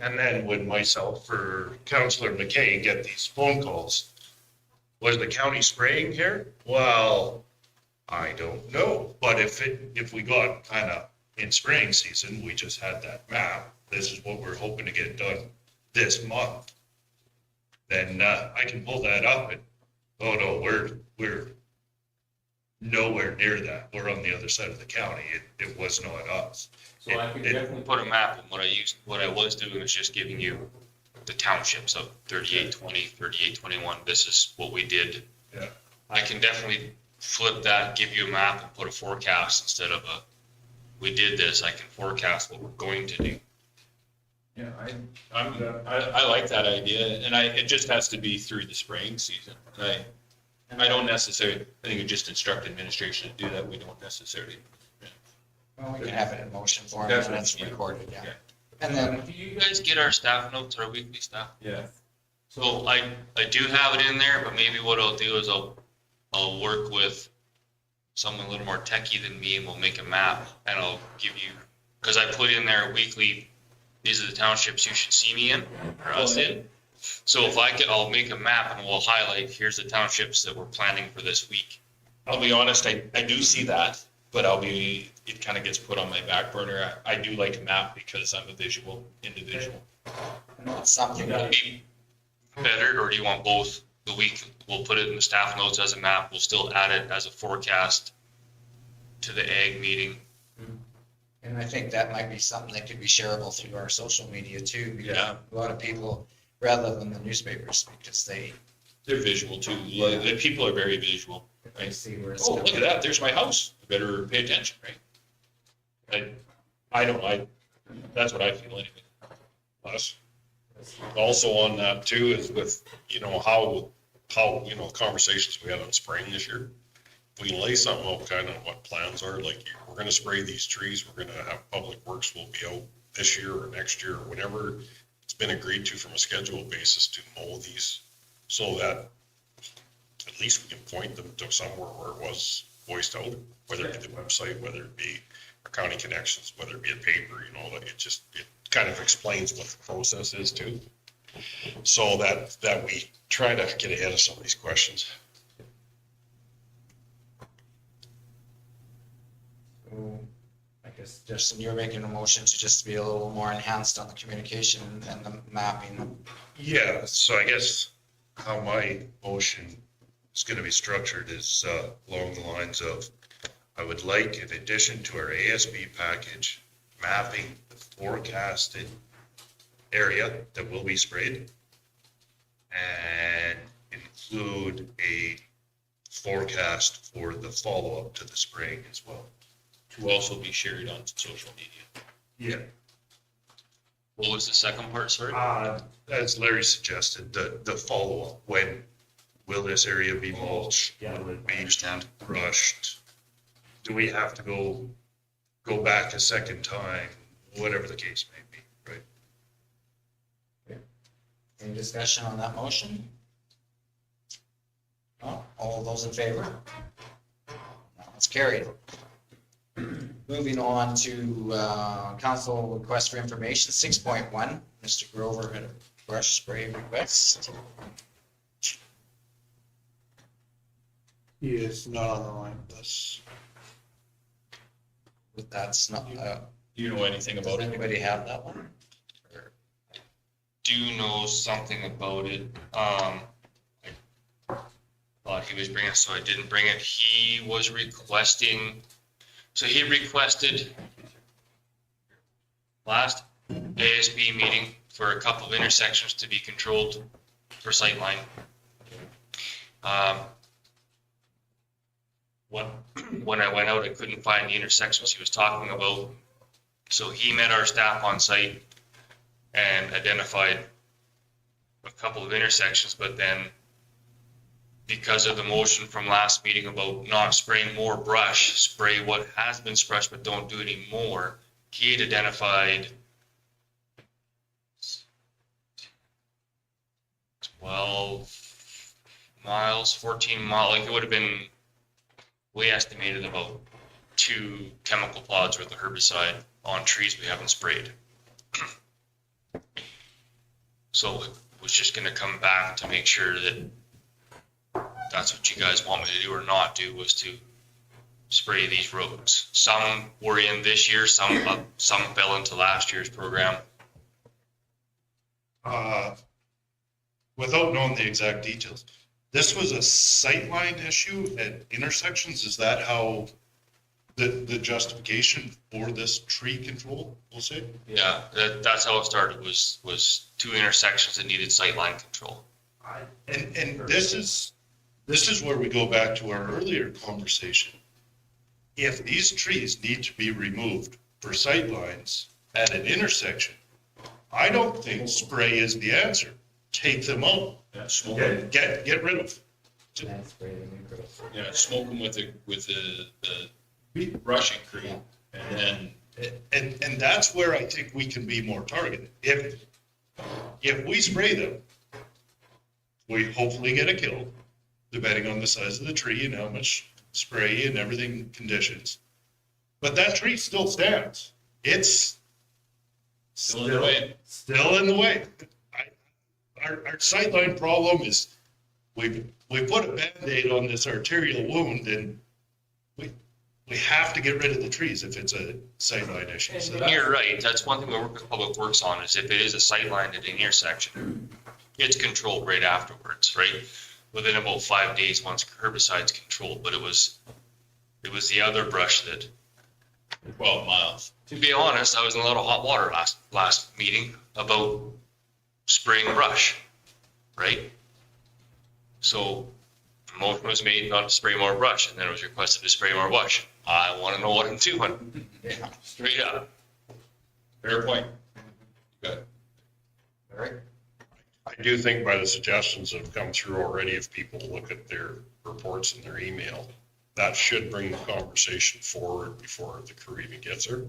And then when myself or Councillor McKay get these phone calls, was the county spraying here? Well, I don't know, but if we got kind of in spraying season, we just had that map, this is what we're hoping to get done this month, then I can pull that up and, oh no, we're nowhere near that. We're on the other side of the county. It was not us.
So I can definitely put a map, and what I was doing was just giving you the townships of 3820, 3821. This is what we did.
Yeah.
I can definitely flip that, give you a map and put a forecast instead of we did this, I can forecast what we're going to do.
Yeah, I like that idea, and it just has to be through the spraying season. I don't necessarily, I think we just instruct administration to do that, we don't necessarily.
Well, we can have it in motion form and it's recorded, yeah. And then,
Do you guys get our staff notes, our weekly staff?
Yeah.
So I do have it in there, but maybe what I'll do is I'll work with someone a little more techie than me and we'll make a map and I'll give you, because I put in there weekly, these are the townships you should see me in, or us in. So if I'll make a map and we'll highlight, here's the townships that we're planning for this week.
I'll be honest, I do see that, but it kind of gets put on my back burner. I do like a map because I'm a visual individual.
it's something that
Be better, or do you want both? The week, we'll put it in the staff notes as a map, we'll still add it as a forecast to the ag meeting.
And I think that might be something that could be shareable through our social media too, because
Yeah.
a lot of people, rather than the newspapers, because
They're visual too. The people are very visual.
they see where it's
Oh,
going.
look at that. There's my house. I better pay attention, right? That's what I feel anyway.
Us. Also on that too is with, how, conversations we had on spring this year. We lay something out, kind of what plans are, like, we're gonna spray these trees, we're gonna have Public Works will be out this year or next year, or whatever it's been agreed to from a schedule basis to mow these, so that at least we can point them to somewhere where it was voiced out, whether it be the website, whether it be our county connections, whether it be a paper, like it kind of explains what the process is too. So that we try to get ahead of some of these questions.
So, I guess, Justin, you're making a motion to just be a little more enhanced on the communication and the mapping.
Yeah, so I guess how my motion is gonna be structured is along the lines of, I would like, in addition to our ASB package, mapping the forecasted area that will be sprayed, and include a forecast for the follow-up to the spraying as well.
To also be shared on social media.
Yeah.
What was the second part, sorry?
As Larry suggested, the follow-up, when will this area be mulched?
Yeah.
Will it be
Understand.
brushed? Do we have to go back a second time? Whatever the case may be, right?
Any discussion on that motion? No? All those in favor? It's carried. Moving on to council request for information, 6.1. Mr. Grover had a brush spray request.
He is not on the line with us.
But that's not,
Do you know anything
does
about it?
anybody have that one?
Do know something about it. I thought he was bringing it, so I didn't bring it. He was requesting, so he requested last ASB meeting for a couple of intersections to be controlled for sightline. When I went out, I couldn't find the intersections he was talking about. So he met our staff on site and identified a couple of intersections, but then because of the motion from last meeting about not spraying more brush, spray what has been sprayed, but don't do any more, he had identified 12 miles, 14 miles, like it would have been, we estimated about 2 chemical pods worth of herbicide on trees we haven't sprayed. So it was just gonna come back to make sure that that's what you guys want me to do or not do, was to spray these roads. Some were in this year, some fell into last year's program.
Without knowing the exact details, this was a sightline issue at intersections. Is that how the justification for this tree control, we'll say?
Yeah, that's how it started, was 2 intersections that needed sightline control.
And this is where we go back to our earlier conversation. If these trees need to be removed for sightlines at an intersection, I don't think spray is the answer. Take them out.
Yeah, smoke them.
Get rid of.
And spray the new growth.
Yeah, smoke them with the brushing cream, and then
And that's where I think we can be more targeted. If we spray them, we hopefully get a kill, depending on the size of the tree and how much spray and everything conditions. But that tree still stands. It's
Still in the way.
Still in the way. Our sightline problem is we put a Band-Aid on this arterial wound and we have to get rid of the trees if it's a sightline issue. So
And you're right, that's one thing we work with Public Works on, is if it is a sightline at an intersection, it's controlled right afterwards, right? Within about 5 days, once herbicide's controlled, but it was the other brush that,
12 miles.
to be honest, I was in a lot of hot water last meeting about spraying brush, right? So a motion was made not to spray more brush, and then it was requested to spray more brush. I want to know what I'm doing.
Yeah.
Straight up.
Fair point. Good.
All right.
I do think by the suggestions that have come through already, if people look at their reports in their email, that should bring the conversation forward before the crew even gets there.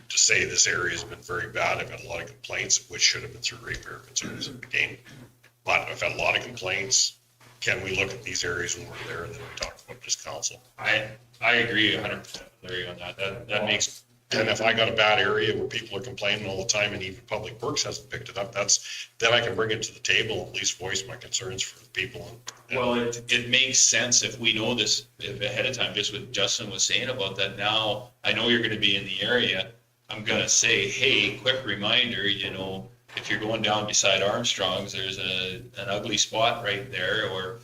To say this area has been very bad, I've had a lot of complaints, which should have been through ratepayer concerns at the beginning. But I've had a lot of complaints. Can we look at these areas when we're there and then we talk about this council?
I agree 100% Larry on that. That makes,
And if I got a bad area where people are complaining all the time and even Public Works hasn't picked it up, then I can bring it to the table, at least voice my concerns for the people.
well, it makes sense if we know this ahead of time, just what Justin was saying about that. Now, I know you're going to be in the area. I'm going to say, hey, quick reminder, if you're going down beside Armstrong's, there's an ugly spot right there, or,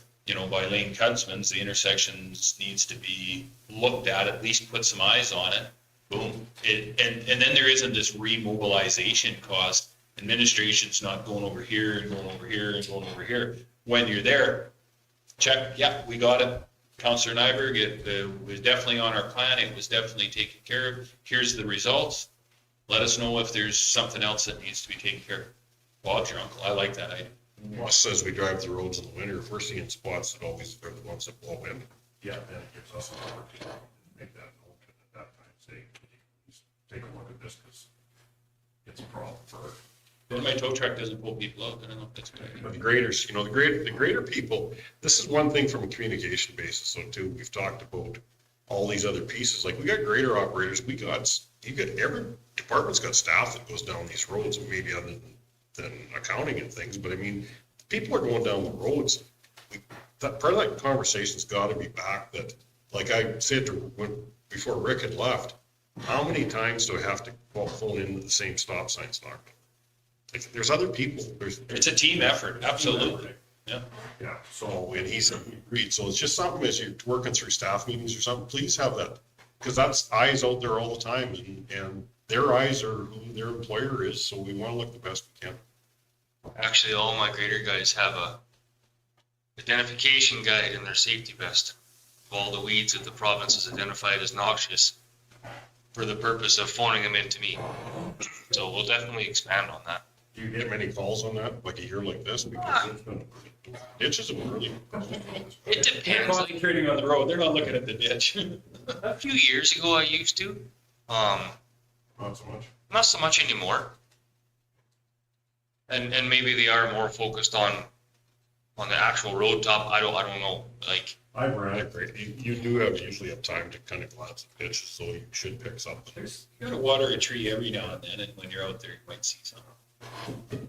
by Lane Cutsman's, the intersection needs to be looked at least put some eyes on it. Boom. And then there isn't this remobilization cost. Administration's not going over here and going over here and going over here. When you're there, check, yeah, we got it. Councillor Nyberg, it was definitely on our plan. It was definitely taken care of. Here's the results. Let us know if there's something else that needs to be taken care of. Bob's your uncle. I like that idea.
Us, as we drive the roads in the winter, if we're seeing spots that always are the ones that blow in,
Yeah, then it gives us an opportunity to make that note and at that time say, please take a look at this because it's a problem for,
Then my tow truck doesn't pull people out. I don't know if that's good.
but the graders, the grader people, this is one thing from a communication basis, though, too. We've talked about all these other pieces, like we got grader operators, every department's got staff that goes down these roads, and maybe other than accounting and things, but I mean, people are going down the roads. That part of that conversation's gotta be back, that, like I said before Rick had left, how many times do I have to phone into the same stop sign knocked? Like, there's other people,
It's a team effort, absolutely. Yeah.
yeah, so, and he's agreed, so it's just something as you're working through staff meetings or something, please have that, because that's eyes out there all the time, and their eyes are who their employer is, so we want to look the best we can.
Actually, all my grader guys have a identification guide in their safety vest of all the weeds that the province has identified as noxious for the purpose of phoning them in to me. So we'll definitely expand on that.
Do you get many calls on that, like a year like this, because it's been, ditches have been really.
It
They're
depends. Like,
concentrating on the road. They're not looking at the ditch.
a few years ago, I used to.
Not so much.
Not so much anymore. And maybe they are more focused on the actual road top. I don't know. Like,
I've ran it great. You do usually have time to kind of glance at ditches, so you should pick something.
You gotta water a tree every now and then, and when you're out there, you might see something.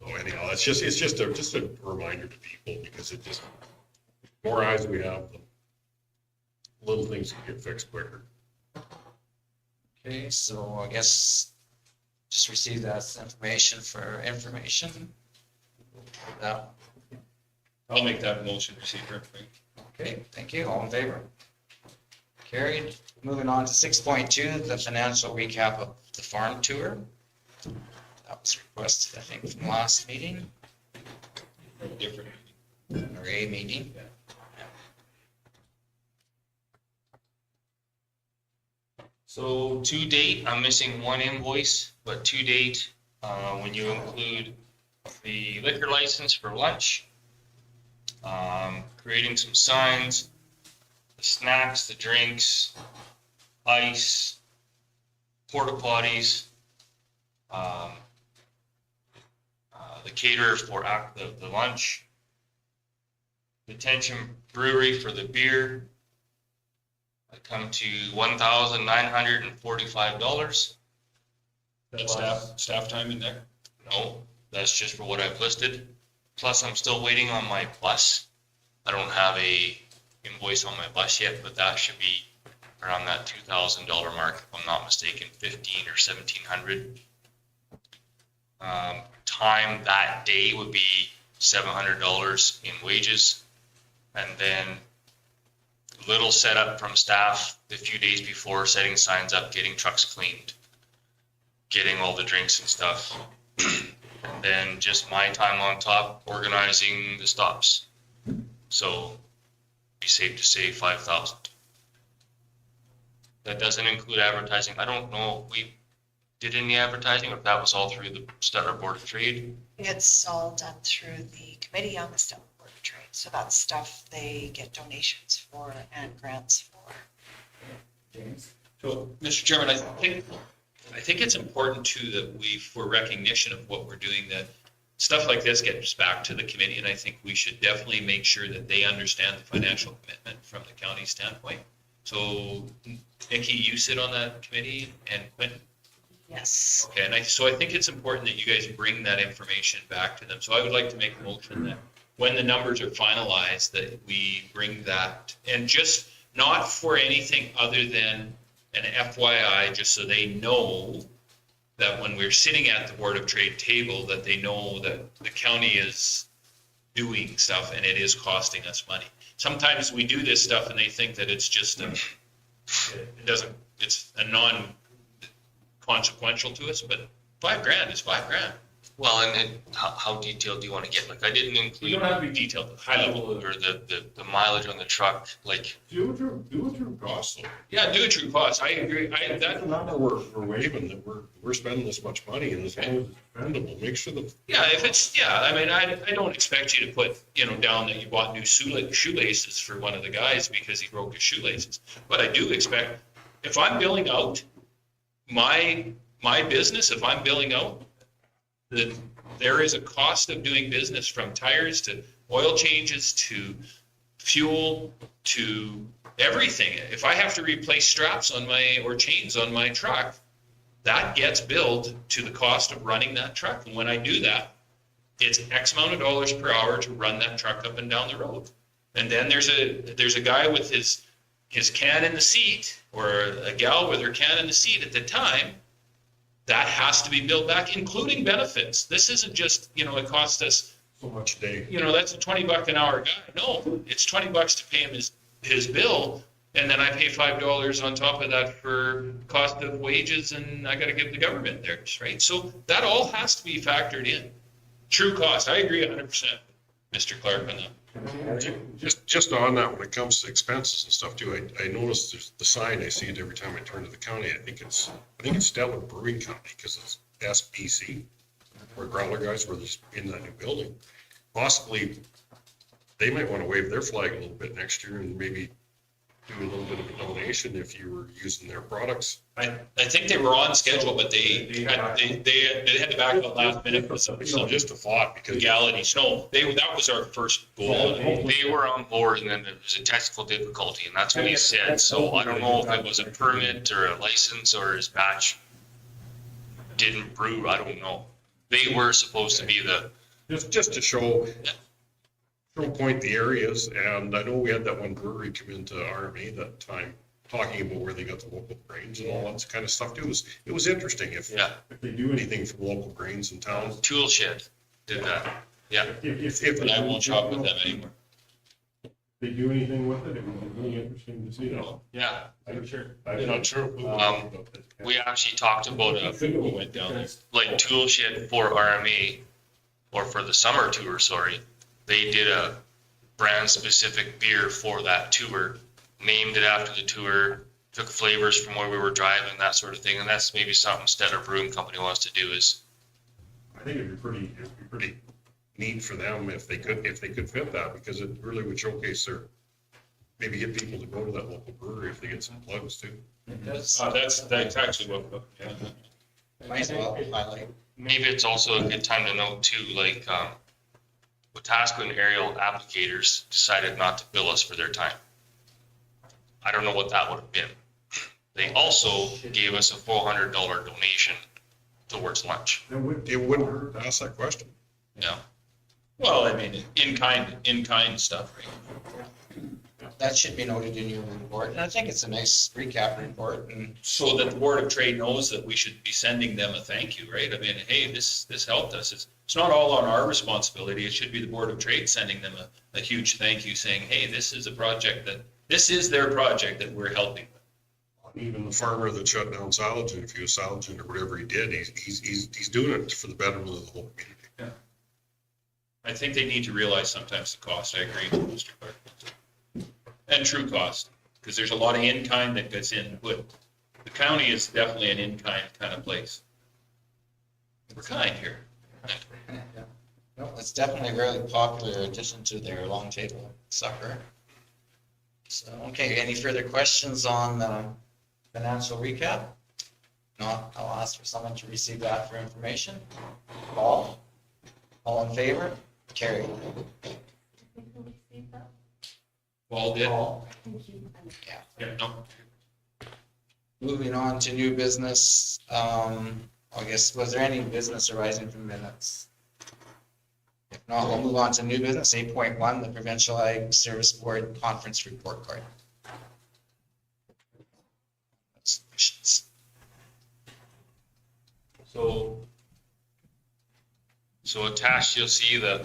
So anyhow, it's just a reminder to people, because it just, more eyes we have, the little things can get fixed quicker.
Okay, so I guess just receive that as information for information. That,
I'll make that motion, receive reference.
okay, thank you. All in favor? Carried. Moving on to 6.2, the financial recap of the farm tour. That was requested, I think, from last meeting,
Different.
or a meeting.
so to date, I'm missing one invoice, but to date, when you include the liquor license for lunch, creating some signs, the snacks, the drinks, ice, porta potties, the caterer for the lunch, detention brewery for the beer. I come to $1,945.
Staff time in there?
No, that's just for what I've listed. Plus, I'm still waiting on my bus. I don't have a invoice on my bus yet, but that should be around that $2,000 mark, if I'm not mistaken, 15 or 1,700. Time that day would be $700 in wages, and then little setup from staff the few days before, setting signs up, getting trucks cleaned, getting all the drinks and stuff. And then just my time on top, organizing the stops. So be safe to say 5,000. That doesn't include advertising. I don't know if we did any advertising, or if that was all through the Stuttgart Board of Trade.
It's all done through the Committee on the Stuttgart Board of Trade. So that's stuff they get donations for and grants for.
James?
So, Mr. Chairman, I think it's important too that we, for recognition of what we're doing, that stuff like this gets back to the committee, and I think we should definitely make sure that they understand the financial commitment from the county standpoint. So, Nikki, you sit on that committee, and Quentin?
Yes.
Okay, and so I think it's important that you guys bring that information back to them. So I would like to make a motion that when the numbers are finalized, that we bring that, and just not for anything other than an FYI, just so they know that when we're sitting at the Board of Trade table, that they know that the county is doing stuff and it is costing us money. Sometimes we do this stuff and they think that it's just it's a non-consequential to us, but $5,000 is $5,000.
Well, and how detailed do you want to get? Like, I didn't include.
You don't have to be detailed, high level.
Or the mileage on the truck, like.
Do it through cost though.
Yeah, do a true cost. I agree.
That's the number we're waiving, that we're spending this much money, and as long as it's spendable, make sure that.
Yeah, if it's, yeah, I mean, I don't expect you to put, down that you bought new shoelaces for one of the guys because he broke his shoelaces. But I do expect, if I'm billing out my business, if I'm billing out, that there is a cost of doing business, from tires to oil changes to fuel to everything. If I have to replace straps on or chains on my truck, that gets billed to the cost of running that truck. And when I do that, it's X amount of dollars per hour to run that truck up and down the road. And then there's a guy with his can in the seat, or a gal with her can in the seat at the time. That has to be billed back, including benefits. This isn't just, it cost us
So much a day.
that's a $20 an hour guy. No, it's $20 to pay him his bill, and then I pay $5 on top of that for cost of wages, and I got to give the government theirs, right? So that all has to be factored in. True cost. I agree 100%, Mr. Clark, on that.
Just on that, when it comes to expenses and stuff too, I noticed there's the sign, I see it every time I turn to the county. I think it's Stellar Brewing Company, because it's SBC, where Growler guys were in that new building. Possibly, they might want to wave their flag a little bit next year and maybe do a little bit of a donation if you were using their products.
I think they were on schedule, but they had to back out last minute for some
Just a thought, because
legalities. No, that was our first goal.
They were on board, and then there was a technical difficulty, and that's what he said. So I don't know if it was a permit or a license, or his batch didn't brew. I don't know. They were supposed to be
just to show point the areas. And I know we had that one brewery come into RMA that time, talking about where they got the local grains and all that kind of stuff too. It was interesting if they do anything from local grains in town.
Tool Shed did that. Yeah.
But I won't shop with them anymore.
If they do anything with it, it would be really interesting to see.
Yeah.
I'm sure. I'm not sure.
We actually talked about
Went down.
like Tool Shed for RMA, or for the summer tour, sorry. They did a brand specific beer for that tour, named it after the tour, took flavors from where we were driving, that sort of thing. And that's maybe something Stetter Brewing Company wants to do. Is
I think it'd be pretty neat for them if they could fit that, because it really would showcase maybe get people to go to that local brewery if they get some plugs too.
It does,
That's actually what, yeah.
might as well highlight.
Maybe it's also a good time to note too, like, Wetaskiwin and aerial applicators decided not to bill us for their time. I don't know what that would have been. They also gave us a $400 donation towards lunch.
It wouldn't hurt to ask that question.
Yeah.
Well, I mean, in-kind stuff, right?
That should be noted in your report, and I think it's a nice recap report, and
So that the Board of Trade knows that we should be sending them a thank you, right? I mean, hey, this helped us. It's not all on our responsibility. It should be the Board of Trade sending them a huge thank you, saying, hey, this is their project that we're helping with.
Even the farmer that shut down Salagen, if he was Salagen or whatever he did, he's doing it for the betterment of the whole community.
I think they need to realize sometimes the cost. I agree with Mr. Clark. And true cost, because there's a lot of in-kind that gets in, but the county is definitely an in-kind kind of place. We're kind here.
no, it's definitely a really popular addition to their long table supper. So, okay, any further questions on the financial recap? Not, I'll ask for someone to receive that for information. All in favor? Carried.
Paul did?
Yeah.
Yeah, no.
Moving on to new business, I guess, was there any business arising from minutes? If not, we'll move on to new business, 8.1, the Provincial Ag Service Board Conference Report Card.
So attached, you'll see the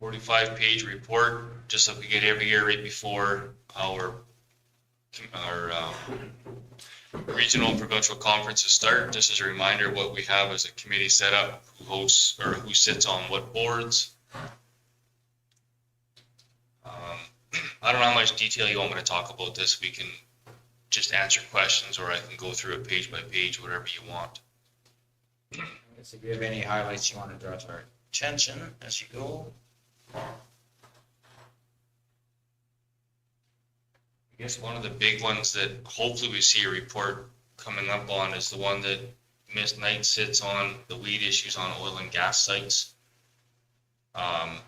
45-page report, just like we get every year right before our regional and provincial conferences start. Just as a reminder, what we have is a committee set up, who hosts or who sits on what boards. I don't know how much detail you want me to talk about this. We can just answer questions, or I can go through it page by page, whatever you want.
If you have any highlights you want to draw to our attention as you go.
I guess one of the big ones that hopefully we see a report coming up on is the one that Ms. Knight sits on, the weed issues on oil and gas sites. I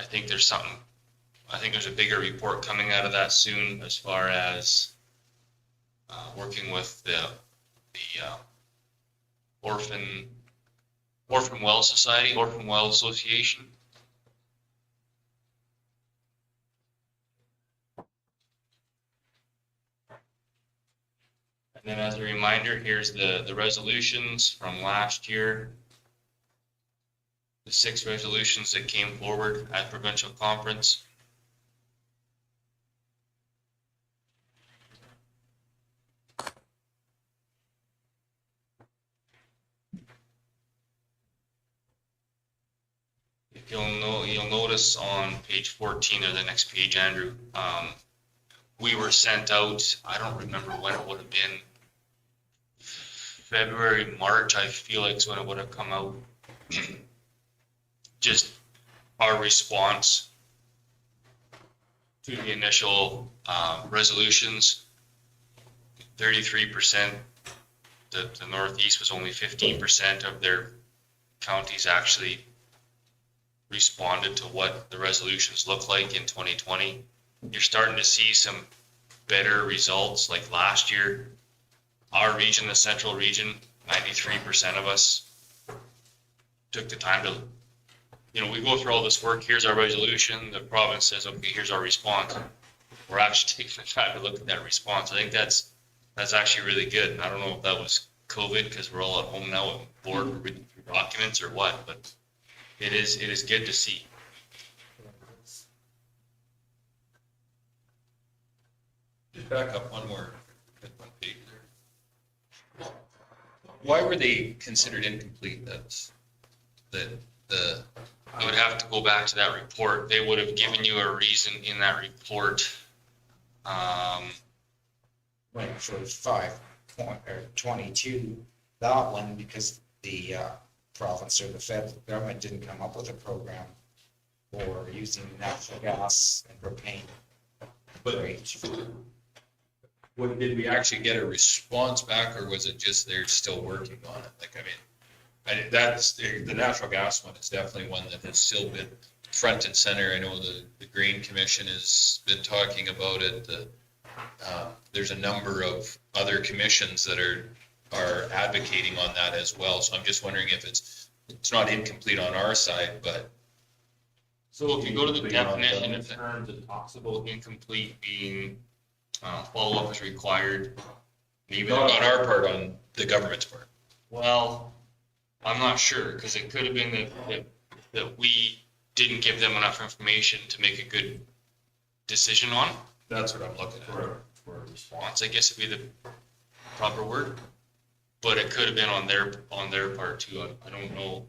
think there's a bigger report coming out of that soon, as far as working with the Orphan Well Society, Orphan Well Association. And then as a reminder, here's the resolutions from last year. The 6 resolutions that came forward at provincial conference. If you'll notice on page 14 or the next page, Andrew, we were sent out, I don't remember when it would have been, February, March, I feel like is when it would have come out. Just our response to the initial resolutions. 33%, the Northeast was only 15% of their counties actually responded to what the resolutions look like in 2020. You're starting to see some better results, like last year. Our region, the central region, 93% of us took the time to, we go through all this work, here's our resolution, the province says, okay, here's our response. We're actually taking the time to look at that response. I think that's actually really good. And I don't know if that was COVID, because we're all at home now and bored with documents or what, but it is good to see.
Just back up one page there. Why were they considered incomplete?
I would have to go back to that report. They would have given you a reason in that report.
Right, for 5.22, that one, because the province or the federal government didn't come up with a program for using natural gas and propane.
But
Right.
what, did we actually get a response back, or was it just they're still working on it? Like, that's, the natural gas one is definitely one that has still been front and center. I know the Grain Commission has been talking about it. There's a number of other commissions that are advocating on that as well. So I'm just wondering if it's not incomplete on our side, but
So if you go to the definition,
In terms, it talks about
incomplete being, follow-up is required. Maybe
not on our part, on the government's part.
well, I'm not sure, because it could have been that we didn't give them enough information to make a good decision on.
That's what I'm looking at.
for a response.
Response, I guess would be the proper word. But it could have been on their part too. I don't know.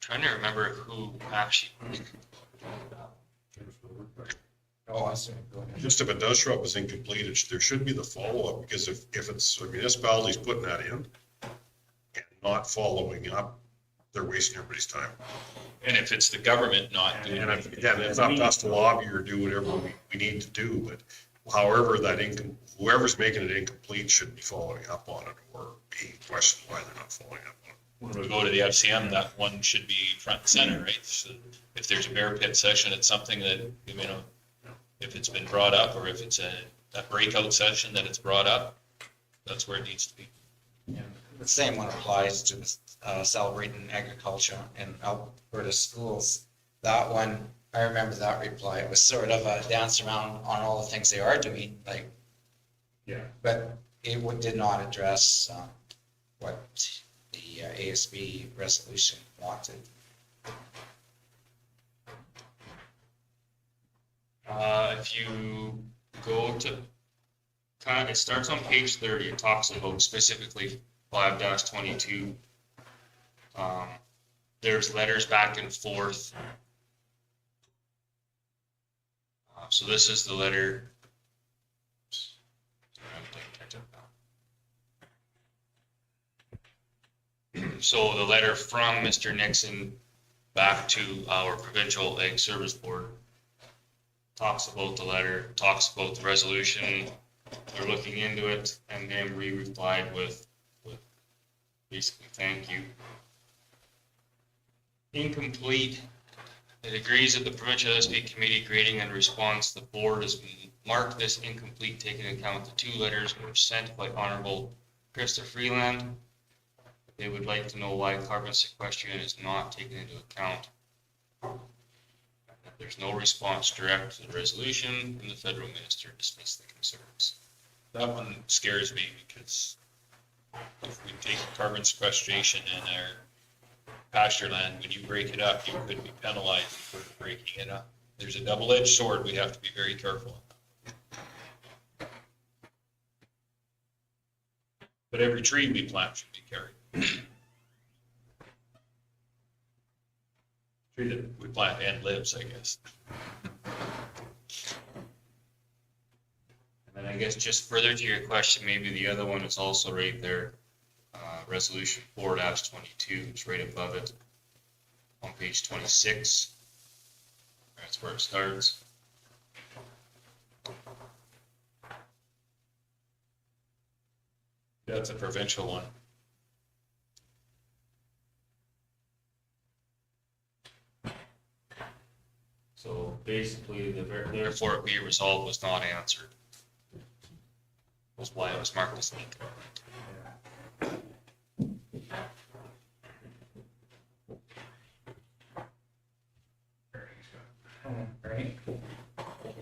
Trying to remember who actually.
Oh, I'm sorry, go ahead.
Just if a does show up as incomplete, there should be the follow-up, because if it's a municipality's putting that in and not following up, they're wasting everybody's time.
And if it's the government not doing
And
it,
again, it's up to us to lobby or do whatever we need to do, but however whoever's making it incomplete should be following up on it or being questioned why they're not following up on it.
when we go to the FCM, that one should be front and center, right? So if there's a bear pit session, it's something that, if it's been brought up, or if it's a breakout session that it's brought up, that's where it needs to be.
The same one applies to the celebrating agriculture in Alberta schools. That one, I remember that reply. It was sort of a dance around on all the things they are doing, like,
Yeah.
but it did not address what the ASB resolution wanted.
If you go to, it starts on page 30, it talks about specifically 5-22. There's letters back and forth. So this is the letter. So the letter from Mr. Nixon back to our provincial Ag Service Board talks about the letter, talks about the resolution. They're looking into it, and then we replied with basically thank you. Incomplete. It agrees that the provincial ASB committee grading and response, the board has marked this incomplete, taking into account the two letters were sent by Honorable Krista Freeland. They would like to know why carbon sequestration is not taken into account. There's no response direct to the resolution, and the federal minister dismissed the concerns.
That one scares me, because if we take carbon sequestration in our pasture land, when you break it up, you could be penalized for breaking it up. There's a double-edged sword, we have to be very careful. But every tree we plant should be carried. Tree that we plant and lives, I guess.
And then I guess just further to your question, maybe the other one is also right there. Resolution 4-22, it's right above it on page 26. That's where it starts.
That's a provincial one.
So basically, therefore it be resolved was not answered. Was why it was marked as incomplete.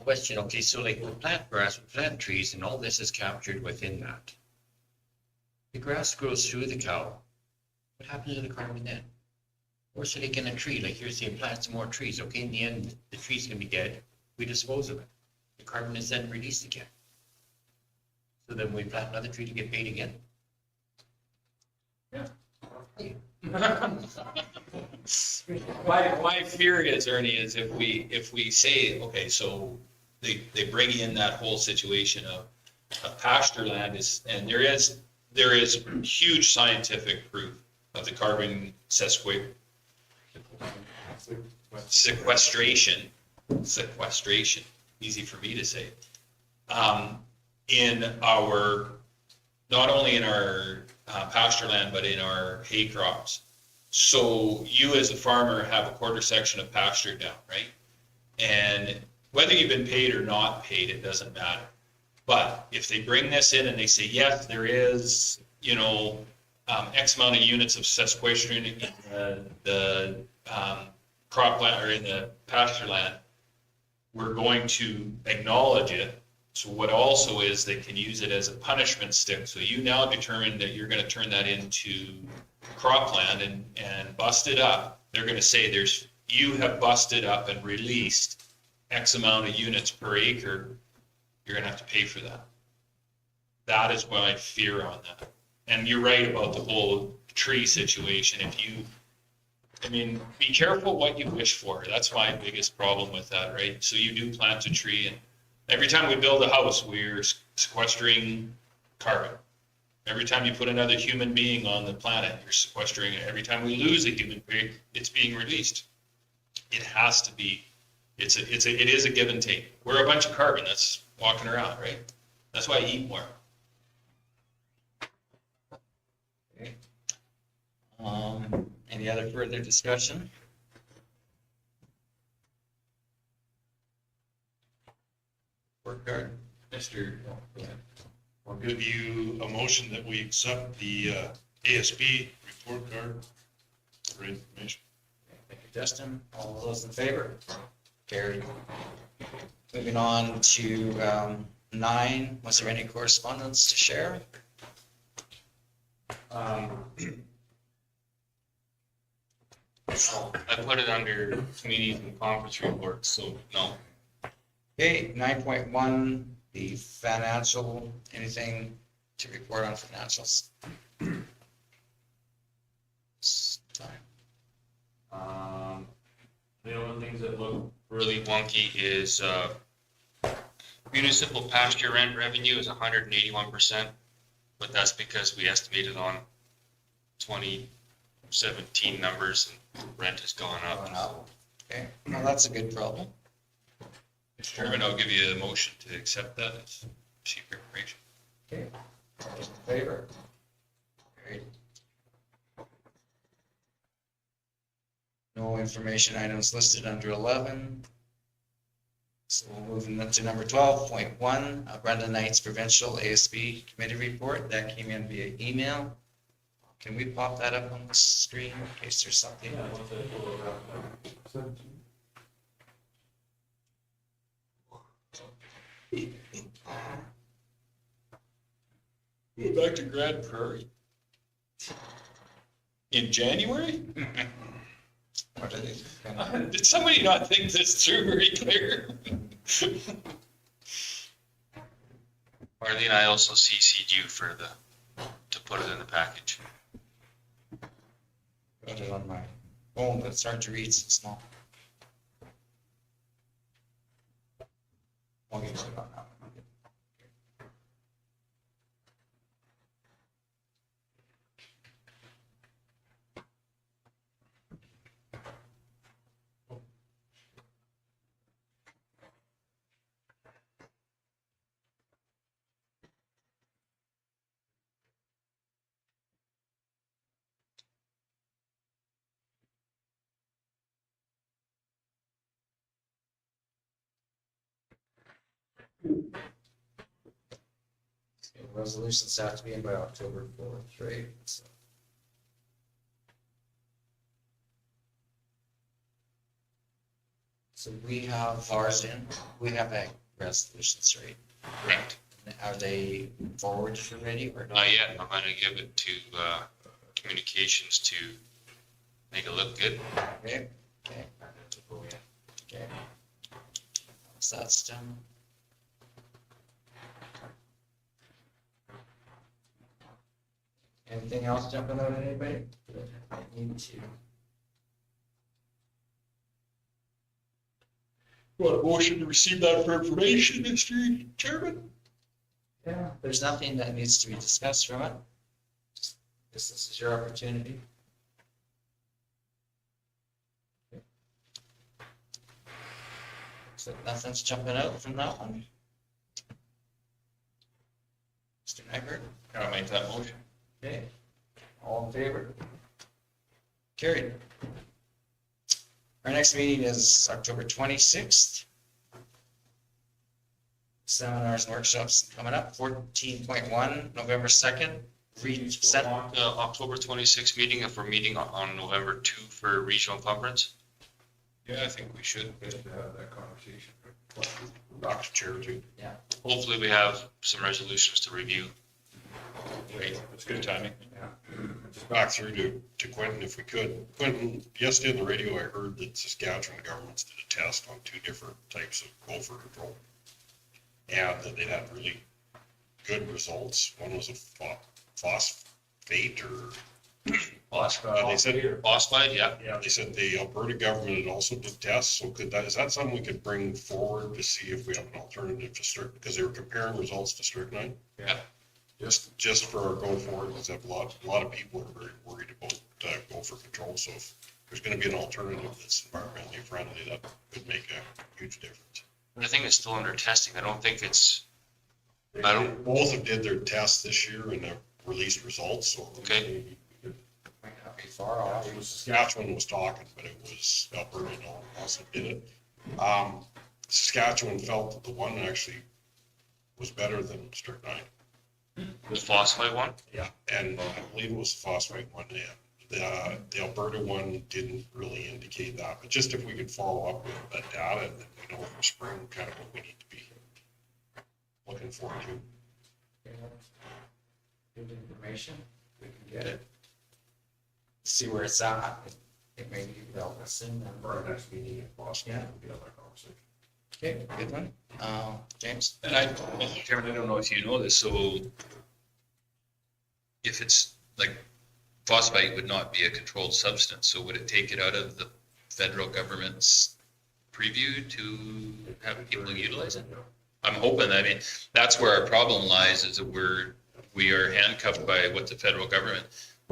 Question, okay, so like we plant grass, we plant trees, and all this is captured within that. The grass grows through the cow. What happens to the carbon then? Or should it get a tree, like you're saying, plant some more trees, okay, in the end, the tree's gonna be dead, we dispose of it. The carbon is then released again. So then we plant another tree to get paid again?
My fear is, Ernie, is if we say, okay, so they bring in that whole situation of pasture land is, and there is huge scientific proof of the carbon sequestration, easy for me to say, in our, not only in our pasture land, but in our hay crops. So you as a farmer have a quarter section of pasture down, right? And whether you've been paid or not paid, it doesn't matter. But if they bring this in and they say, yes, there is, you know, X amount of units of sequestration in the cropland or in the pasture land, we're going to acknowledge it. So what also is they can use it as a punishment stick. So you now determine that you're going to turn that into cropland and bust it up. They're going to say you have busted up and released X amount of units per acre. You're going to have to pay for that. That is what I fear on that. And you're right about the whole tree situation. Be careful what you wish for. That's my biggest problem with that, right? So you do plant a tree, and every time we build a house, we're sequestering carbon. Every time you put another human being on the planet, you're sequestering it. Every time we lose a human being, it's being released. It has to be. It is a give and take. We're a bunch of carbon that's walking around, right? That's why I eat more.
Okay. Any other further discussion? Work card?
Mr.
I'll give you a motion that we accept the ASB report card for information.
Thank you, Justin. All those in favor? Carried. Moving on to 9, was there any correspondence to share?
I put it under committees and conference reports, so no.
Okay, 9.1, the financial, anything to report on financials? It's time.
The only things that look really wonky is municipal pasture rent revenue is 181%, but that's because we estimated on 2017 numbers and rent has gone
Going
up.
up. Okay, well, that's a good problem.
Mr. Chairman, I'll give you a motion to accept that as secret information.
Okay, all those in favor? Carried. No information items listed under 11. So we'll move into number 12.1, Brenda Knight's Provincial ASB Committee Report. That came in via email. Can we pop that up on the screen in case there's something?
Go back to Grand Prairie. In January?
What are they?
Did somebody not think this through very clear?
Marlene, I also CC'd you to put it in the package.
Got it on my phone, but it's hard to read, so it's small. I'll get it on that one. Resolutions have to be in by October 4th, right? So we have ours in, we have ag resolutions, right?
Correct.
Are they forwarded already or not?
Not yet. I'm gonna give it to communications to make it look good.
Okay, okay. Okay. Once that's done. Anything else jumping out at anybody? I need to.
Want a motion to receive that for information, Mr. Chairman?
Yeah. There's nothing that needs to be discussed from it. This is your opportunity. So nothing's jumping out from that one. Mr. Nyberg,
I'll make that motion.
okay, all in favor? Carried. Our next meeting is October 26th. Seminars and workshops coming up, 14.1, November 2nd. Set,
The October 26th meeting, if we're meeting on November 2 for regional conference.
Yeah, I think we should.
Dr. Chair too.
Hopefully we have some resolutions to review.
Great, that's good timing.
Just back through to Quentin if we could. Quentin, yesterday on the radio, I heard that Saskatchewan governments did a test on 2 different types of gopher control. And that they had really good results. One was a phosphate or, they said,
Phosphide, yeah.
yeah, they said the Alberta government had also did tests. So is that something we could bring forward to see if we have an alternative to strychnine? Because they were comparing results to strychnine.
Yeah.
Just for our go forward, because a lot of people are very worried about gopher control. So if there's going to be an alternative that's environmentally friendly, that could make a huge difference.
I think it's still under testing. I don't think it's,
Both have did their tests this year and have released results, so.
Okay.
might not be far off.
It was Saskatchewan was talking, but it was Alberta also did it. Saskatchewan felt that the one actually was better than strychnine.
the phosphide one.
Yeah. And I believe it was the phosphate one, yeah. The Alberta one didn't really indicate that, but just if we could follow up with that data, then we know for spring kind of what we need to be looking forward to.
Good information, we can get it. See where it's at. It may be relevant soon.
For our next meeting in Boston,
Yeah.
we'll be on that conversation.
Okay, good one. James?
And Mr. Chairman, I don't know if you know this, so if it's like phosphate would not be a controlled substance, so would it take it out of the federal government's preview to have people utilize it? I'm hoping, I mean, that's where our problem lies, is that we are handcuffed by what the federal government.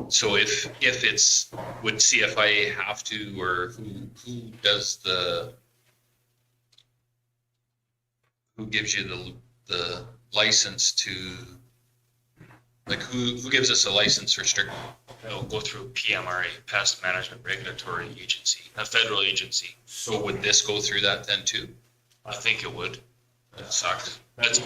So if it's, would CFIA have to, or who does who gives you the license to, like, who gives us a license for strict?
It'll go through PMRA, Pest Management Regulatory Agency, a federal agency.
So would this go through that then too?
I think it would. That sucks. That's,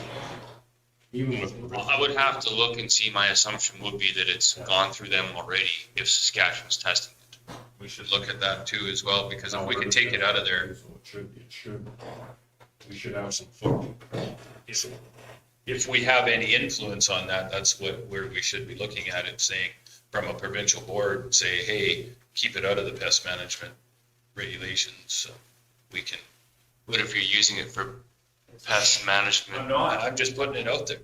Even with.
I would have to look and see. My assumption would be that it's gone through them already if Saskatchewan's testing it.
We should look at that too as well, because if we can take it out of there,
We should have some foot.
if we have any influence on that, that's where we should be looking at it, saying from a provincial board, say, hey, keep it out of the pest management regulations, so we can.
What if you're using it for pest management?
I'm just putting it out there.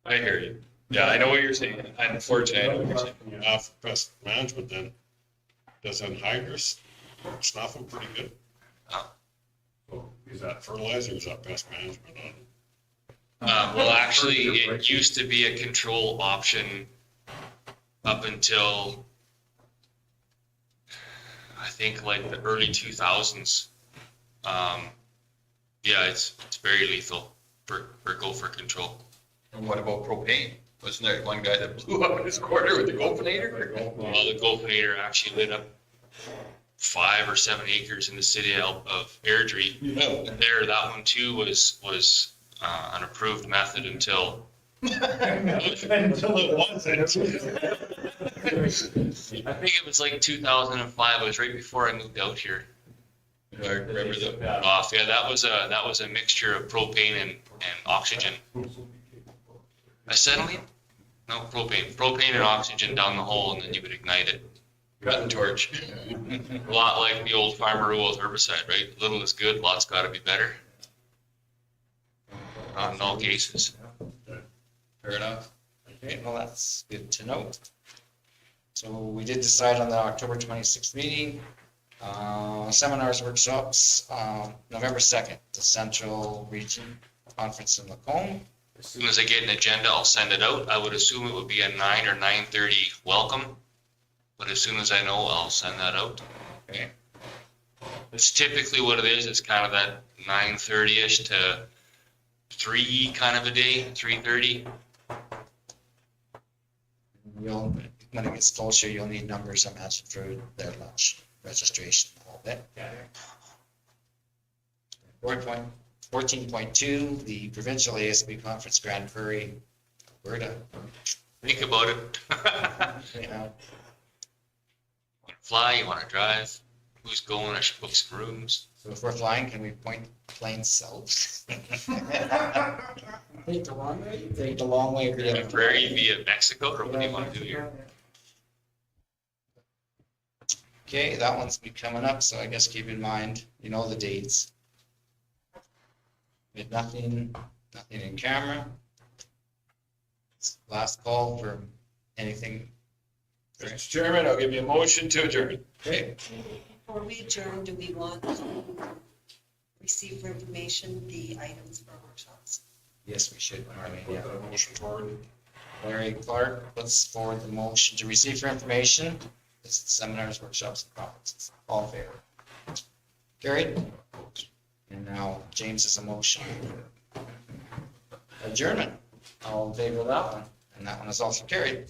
I hear you. Yeah, I know what you're saying. Unfortunately, I know what you're saying.
For pest management then, does anhydrous snuff them pretty good? So is that fertilizer, or is that pest management on?
Well, actually, it used to be a control option up until I think like the early 2000s. Yeah, it's very lethal for gopher control.
And what about propane? Wasn't there one guy that blew up in his quarter with the gopinator?
Well, the gopinator actually lit up 5 or 7 acres in the city of Airdrie.
Yeah.
There, that one too was an approved method until
It wasn't.
I think it was like 2005. It was right before I moved out here.
I remember that.
Off, yeah, that was a mixture of propane and oxygen. Acetylene? No, propane and oxygen down the hole, and then you would ignite it.
Cut and torch.
A lot like the old Farmer Rule with herbicide, right? Little is good, lots got to be better. Not in all cases.
Fair enough.
Okay, well, that's good to know. So we did decide on the October 26th meeting, seminars, workshops, November 2nd, the Central Region Conference in Lacombe.
As soon as I get an agenda, I'll send it out. I would assume it would be a 9 or 9:30 welcome. But as soon as I know, I'll send that out.
Okay.
It's typically what it is. It's kind of that 9:30-ish to 3 kind of a day, 3:30.
You'll, when it gets closer, you'll need numbers, I imagine, for their lunch registration, a little bit.
Yeah.
14.2, the provincial ASB conference, Grand Prairie, Alberta.
Think about it.
You know,
Want to fly, you want to drive? Who's going? I should book some rooms.
so if we're flying, can we point planes south?
Take the long way.
Take the long way.
Grand Prairie via Mexico, or what do you want to do here?
Okay, that one's be coming up, so I guess keep in mind, you know the dates. We had nothing in camera. Last call for anything.
Mr. Chairman, I'll give you a motion to adjourn.
Okay,
Before we adjourn, do we want to receive for information the items for workshops?
yes, we should, Marlene,
Put
yeah.
that motion forward.
Larry Clark puts forward the motion to receive for information, it's seminars, workshops, and conferences. All in favor? Carried? And now James has a motion. Adjournment. All in favor of that one? And that one is also carried.